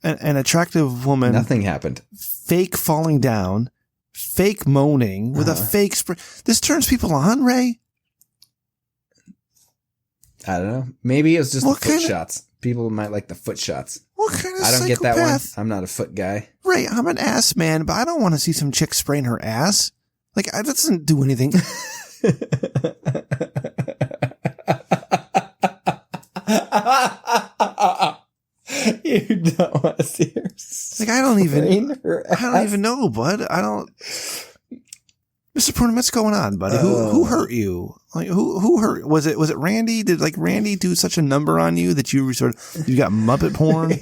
an attractive woman. Nothing happened. Fake falling down, fake moaning with a fake spray. This turns people on, Ray. I don't know. Maybe it was just the foot shots. People might like the foot shots. What kind of I don't psychopath? get that one. I'm not a foot guy. Ray, I'm an ass man, but I don't want to see some chick spraying her ass. Like, that doesn't do anything. You don't want to see her. Like, I don't even know, bud. I don't. Mr. Porno, what's going on, buddy? Who hurt you? Like, who hurt? Was it Randy? Did like Randy do such a number on you that you got Muppet porn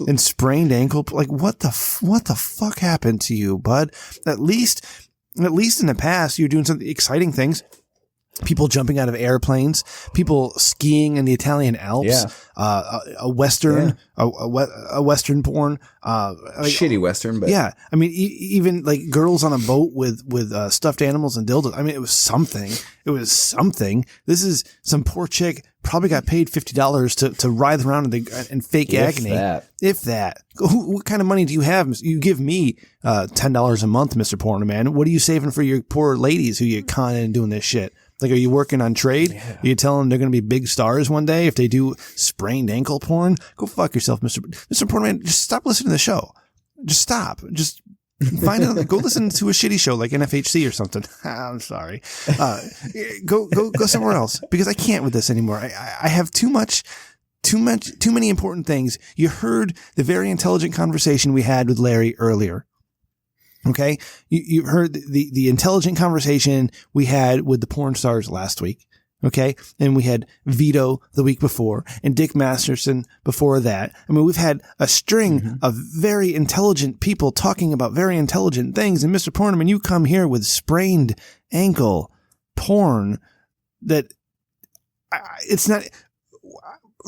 and sprained ankle? Like, what the fuck happened to you, bud? At least in the past, you're doing some exciting things. People jumping out of airplanes, people skiing in the Italian Alps, a Western, a Western porn, shitty Western, but yeah. I mean, even like girls on a boat with stuffed animals and dildos. I mean, it was something. This is some poor chick probably got paid $50 to writhe around in fake agony. If that. What kind of money do you have? You give me $10 a month, Mr. Porno Man. What are you saving for your poor ladies who you con in doing this shit? Like, are you working on trade? Yeah. Are you telling them they're going to be big stars one day if they do sprained ankle porn? Go fuck yourself, Mr. Porno Man. Just stop listening to the show. Just stop. Just find it. Go listen to a shitty show like NFHC or something. I'm sorry. Go somewhere else because I can't with this anymore. I have too many important things. You heard the very intelligent conversation we had with Larry earlier. Okay. You heard the intelligent conversation we had with the porn stars last week. Okay. And we had Vito the week before and Dick Masterson before that. I mean, we've had a string of very intelligent people talking about very intelligent things. And Mr. Pornoman, you come here with sprained ankle porn that it's not.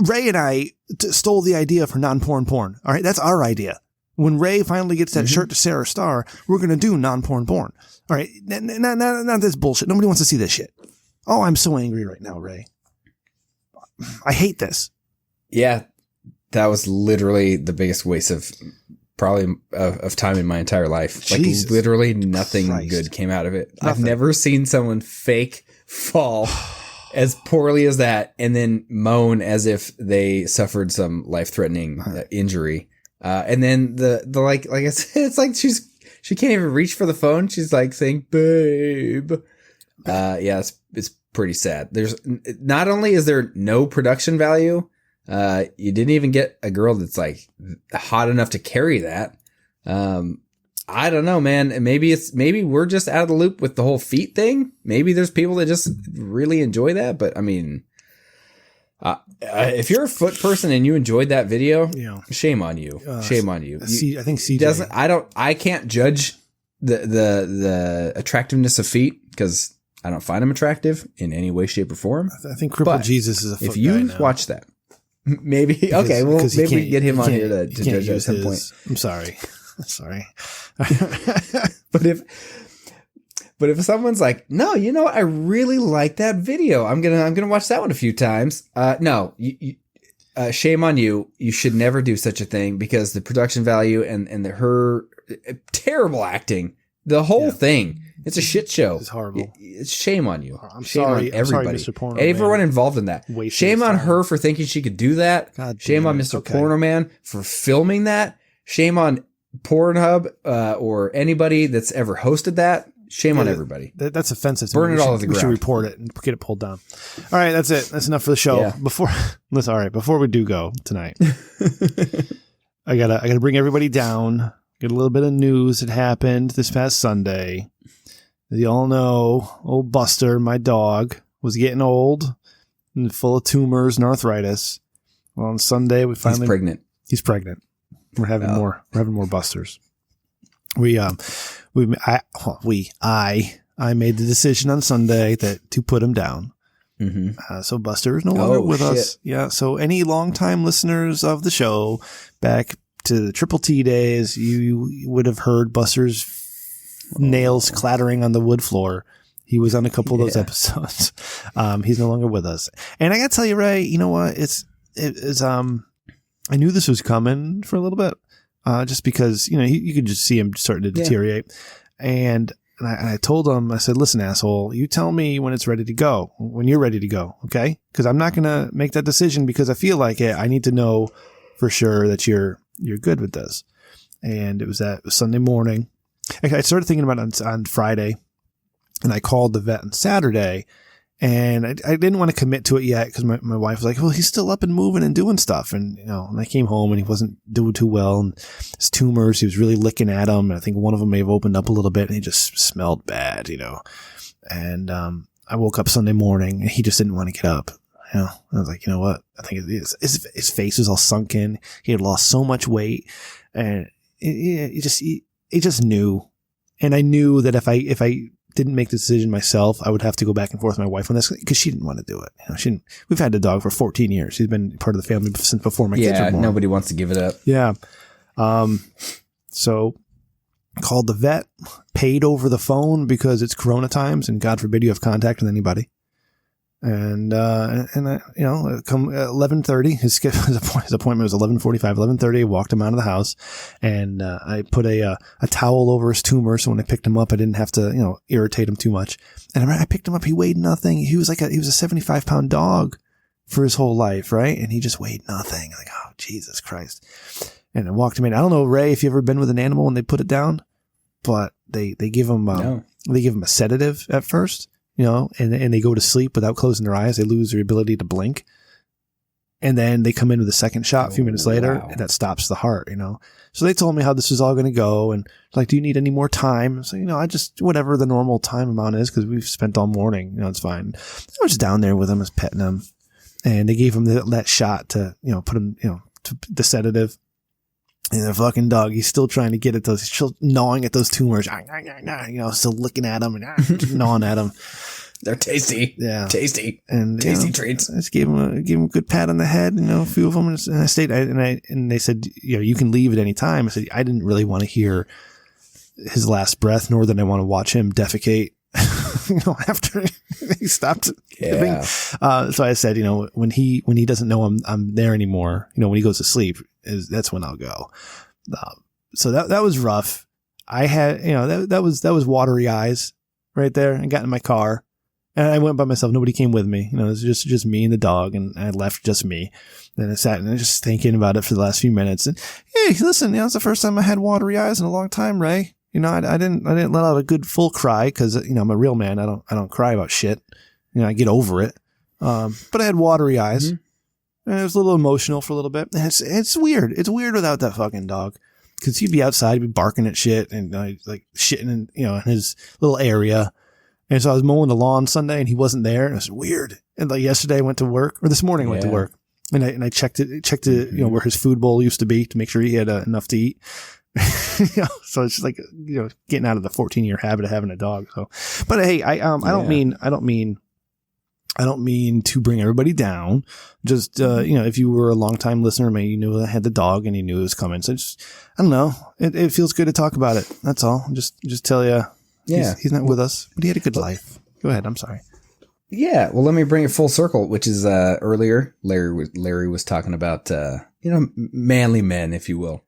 Ray and I stole the idea for non-porn porn. All right. That's our idea. When Ray finally gets that shirt to Sarah Starr, we're going to do non-porn porn. All right. Not this bullshit. Nobody wants to see this shit. Oh, I'm so angry right now, Ray. I hate this. Yeah. That was literally the biggest waste of time in my entire life. Jesus like literally nothing Christ. Good came out of it. Nothing. I've never seen someone fake fall as poorly as that and then moan as if they suffered some life-threatening injury. And then the like I said, it's like she can't even reach for the phone. She's like saying, babe. Yeah, it's pretty sad. There's not only is there no production value, you didn't even get a girl that's like hot enough to carry that. I don't know, man. Maybe we're just out of the loop with the whole feet thing. Maybe there's people that just really enjoy that, but I mean, if you're a foot person and you enjoyed that video, shame on you. Shame on you. I think CJ I can't judge the attractiveness of feet because I don't find them attractive in any way, shape, or form. I think Crippled Jesus is a foot if you guy watch that, maybe we can get him on here to judge at some point. I'm sorry. Sorry. But if someone's like, no, you know what? I really like that video. I'm gonna watch that one a few times. No, shame on you. You should never do such a thing because the production value and her terrible acting, the whole thing, it's a shit show. It's horrible. It's shame on you. I'm shame sorry. on everybody. I'm sorry, Mr. Porno Everyone Man. involved in that. Shame on her for thinking she could do that. God shame on damn it. Mr. Okay. Porno Man for filming that. Shame on Pornhub or anybody that's ever hosted that. Shame on everybody. That's offensive. Burn it all to the ground. We should report it and get it pulled down. All right, that's it. That's enough for the show. Yeah. Before we do go tonight, I gotta bring everybody down. Get a little bit of news that happened this past Sunday. As you all know, old Buster, my dog, was getting old and full of tumors and arthritis. Well, on Sunday we finally He's pregnant. He's pregnant. We're having more. We're having more Busters. I made the decision on Sunday to put him down. Mm-hmm. So Buster is no longer with us. Yeah. So any longtime listeners of the show back to the Triple T days, you would have heard Buster's nails clattering on the wood floor. He was on a couple of those episodes. He's no longer with us. And I got to tell you, Ray, you know what? I knew this was coming for a little bit, just because, you could just see him starting to deteriorate. And I told him, I said, listen, asshole, you tell me when it's ready to go, when you're ready to go. Okay. Cause I'm not going to make that decision because I feel like I need to know for sure that you're good with this. And it was Sunday morning. I started thinking about it on Friday, and I called the vet on Saturday, and I didn't want to commit to it yet because my wife was like, well, he's still up and moving and doing stuff. And, and I came home and he wasn't doing too well. And his tumors, he was really licking at them. And I think one of them may have opened up a little bit and he just smelled bad, And I woke up Sunday morning and he just didn't want to get up. I was like, you know what? I think his face was all sunk in. He had lost so much weight, and he just knew. And I knew that if I didn't make the decision myself, I would have to go back and forth with my wife on this because she didn't want to do it. We've had the dog for 14 years. He's been part of the family since before my kids were born. Nobody wants to give it up. Yeah. So called the vet, paid over the phone because it's Corona times and God forbid you have contact with anybody. And come 11:30, his appointment was 11:45, 11:30. I walked him out of the house, and I put a towel over his tumor, so when I picked him up, I didn't have to irritate him too much. And I picked him up. He weighed nothing. He was a 75-pound dog for his whole life, right? And he just weighed nothing. Like, oh Jesus Christ! And I walked him in. I don't know, Ray, if you ever been with an animal when they put it down, but they give him a sedative at first. And they go to sleep without closing their eyes. They lose their ability to blink. And then they come in with a second shot a few minutes later, and that stops the heart, So they told me how this was all going to go. And like, do you need any more time? So, I just, whatever the normal time amount is, because we've spent all morning, it's fine. I was down there with him, I was petting him. And they gave him that shot to, put him, to the sedative. And the fucking dog, he's still trying to get at those, he's still gnawing at those tumors, still licking at them and gnawing at them. They're tasty. Yeah. Tasty. And tasty treats. I just gave him a good pat on the head, a few of them. And I stayed, and they said, you can leave at any time. I said, I didn't really want to hear his last breath, nor did I want to watch him defecate, after he stopped giving. So I said, when he doesn't know I'm there anymore, when he goes to sleep, that's when I'll go. So that was rough. I had, that was watery eyes right there. I got in my car and I went by myself. Nobody came with me. It was just me and the dog, and I left just me. Then I sat and I was just thinking about it for the last few minutes. And hey, listen, it's the first time I had watery eyes in a long time, Ray. I didn't let out a good full cry because, I'm a real man. I don't cry about shit. I get over it. But I had watery eyes. Mm-hmm. And it was a little emotional for a little bit. It's weird. It's weird without that fucking dog. Cause he'd be outside, he'd be barking at shit and like shitting in his little area. And so I was mowing the lawn Sunday and he wasn't there. And it was weird. And like yesterday I went to work, or this morning I went to work, and I checked where his food bowl used to be to make sure he had enough to eat. So it's just like, getting out of the 14-year habit of having a dog. So, but hey, I don't mean to bring everybody down. Just, if you were a longtime listener, maybe you knew I had the dog and you knew it was coming. So I don't know. It feels good to talk about it. That's all. Just tell you, he's not with us, but he had a good life. Go ahead. I'm sorry. Yeah. Well, let me bring it full circle, which is, earlier Larry was talking about, manly men, if you will.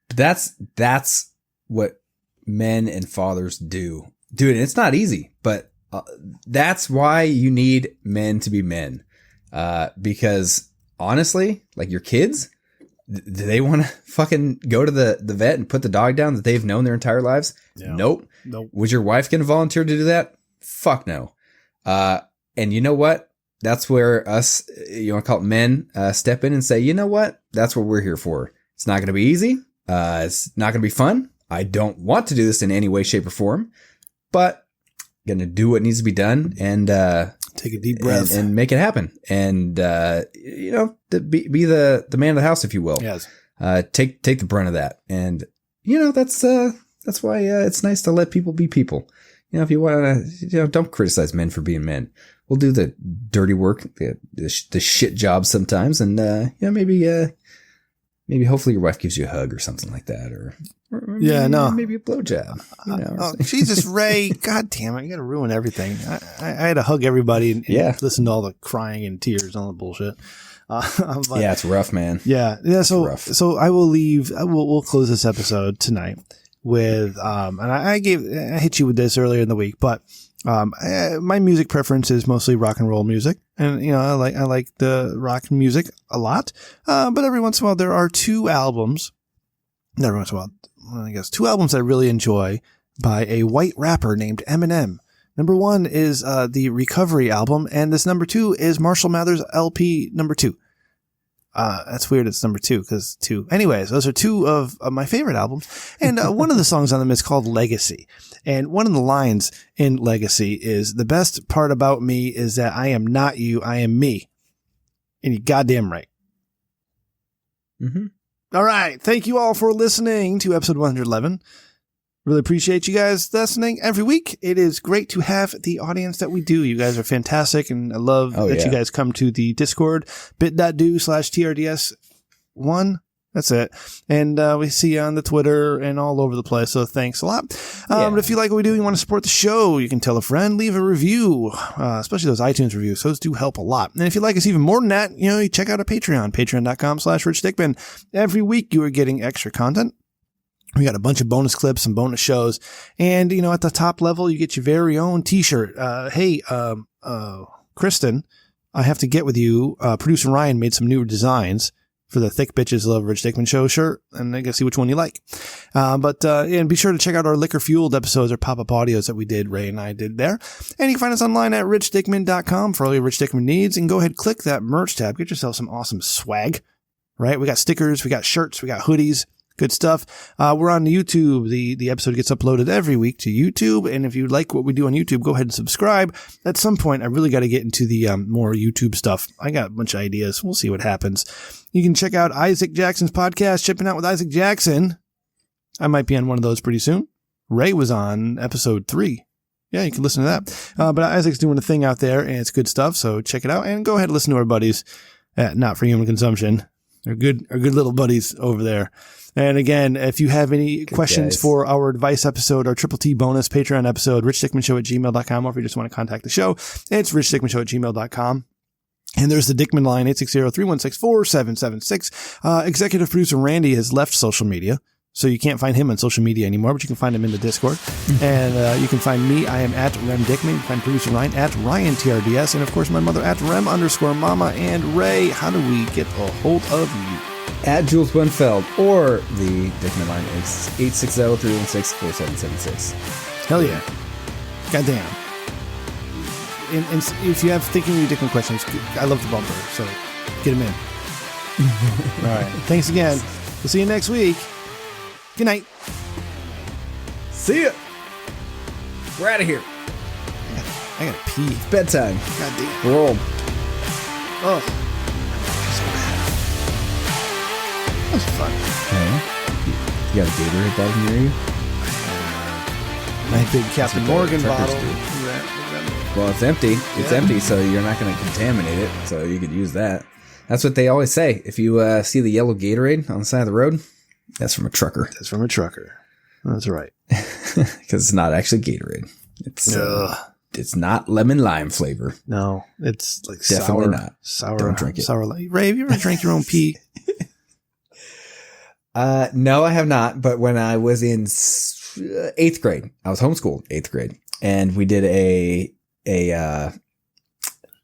But that's what men and fathers do. Dude, it's not easy, but that's why you need men to be men. Because honestly, like your kids, do they want to fucking go to the vet and put the dog down that they've known their entire lives? Yeah. Nope. Was your wife going to volunteer to do that? Fuck no. And you know what? That's where us, you want to call it men, step in and say, you know what? That's what we're here for. It's not going to be easy. It's not going to be fun. I don't want to do this in any way, shape, or form, but going to do what needs to be done and take a deep breath and make it happen. And, be the man of the house, if you will. Yes. Take the brunt of that. And, that's That's why it's nice to let people be people. If you want to, don't criticize men for being men. We'll do the dirty work, the shit job sometimes, and maybe hopefully your wife gives you a hug or something like that, or maybe a blowjob. Oh, Jesus, Ray! God damn it! You got to ruin everything. I had to hug everybody and listen to all the crying and tears and all the bullshit. But, it's rough, man. Yeah. So I will leave. We'll close this episode tonight with and I hit you with this earlier in the week, but my music preference is mostly rock and roll music, and I like the rock music a lot. But every once in a while there are two albums. Not every once in a while, I guess two albums I really enjoy by a white rapper named Eminem. Number one is the Recovery album, and this number two is Marshall Mathers LP number 2. That's weird. It's number 2 because 2. Anyways, those are two of my favorite albums. And one of the songs on them is called Legacy. And one of the lines in Legacy is, "The best part about me is that I am not you, I am me." And you're goddamn right. Mm-hmm. All right. Thank you all for listening to episode 111. Really appreciate you guys listening every week. It is great to have the audience that we do. You guys are fantastic, and I love that you guys come to the Discord, bit.do/TRDS1. That's it. And we see you on the Twitter and all over the place, so thanks a lot. But if you like what we do, you want to support the show, you can tell a friend, leave a review, especially those iTunes reviews. Those do help a lot. And if you like us even more than that, you check out our Patreon, patreon.com/RichDickman. Every week you are getting extra content. We got a bunch of bonus clips and bonus shows. And, at the top level, you get your very own t-shirt. Hey, Kristen, I have to get with you. Producer Ryan made some new designs for the Thick Bitches Love Rich Dickman Show shirt, and I guess see which one you like. And be sure to check out our Liquor Fueled episodes or pop-up audios that we did, Ray and I did there. And you can find us online at richdickman.com for all your Rich Dickman needs, and go ahead, click that merch tab. Get yourself some awesome swag, right? We got stickers, we got shirts, we got hoodies. Good stuff. We're on YouTube. The episode gets uploaded every week to YouTube. And if you like what we do on YouTube, go ahead and subscribe. At some point, I really got to get into the more YouTube stuff. I got a bunch of ideas. We'll see what happens. You can check out Isaac Jackson's podcast, Chipping Out with Isaac Jackson. I might be on one of those pretty soon. Ray was on episode 3. Yeah, you can listen to that. But Isaac's doing a thing out there, and it's good stuff. So check it out. And go ahead and listen to our buddies at Not For Human Consumption. They're good little buddies over there. And again, if you have any questions for our advice episode, our Triple T bonus Patreon episode, richdickmanshow@gmail.com, or if you just want to contact the show, it's richdickmanshow@gmail.com. And there's the Dickman line, 860-316-4776. Executive producer Randy has left social media, so you can't find him on social media anymore, but you can find him in the Discord. And you can find me. I am at Rem Dickman. You can find producer Ryan at RyanTRDS. And, of course, my mother at Rem_Mama. And Ray, how do we get a hold of you? At Jules Winfeld, or the Dickman line is 860-316-4776. Hell yeah. Goddamn. And if you have thinking of Dickman questions, I love the bumper, so get them in. All right. Thanks again. We'll see you next week. Good night. See ya. We're out of here. I gotta pee. It's bedtime. Goddamn. We're old. Oh. That was fun. Okay. You got a Gatorade bottle near you? My big Captain Morgan bottle. Well, it's empty. It's empty, so you're not going to contaminate it. So you could use that. That's what they always say. If you see the yellow Gatorade on the side of the road, that's from a trucker. That's from a trucker. That's right. Because it's not actually Gatorade. It's not lemon lime flavor. No, it's like definitely sour, not. Sour. Don't drink it. Sour. Ray, have you ever drank your own pee? No, I have not. But when I was in 8th grade, I was homeschooled 8th grade, and we did a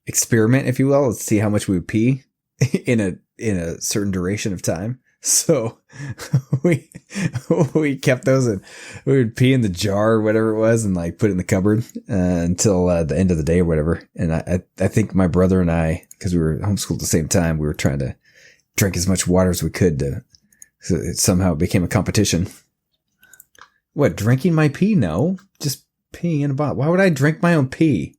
experiment, if you will. Let's see how much we would pee in a certain duration of time. So we kept those, and we would pee in the jar or whatever it was, and like put it in the cupboard until the end of the day or whatever. And I think my brother and I, because we were homeschooled at the same time, we were trying to drink as much water as we could so it somehow became a competition. What, drinking my pee? No, just peeing in a bottle. Why would I drink my own pee?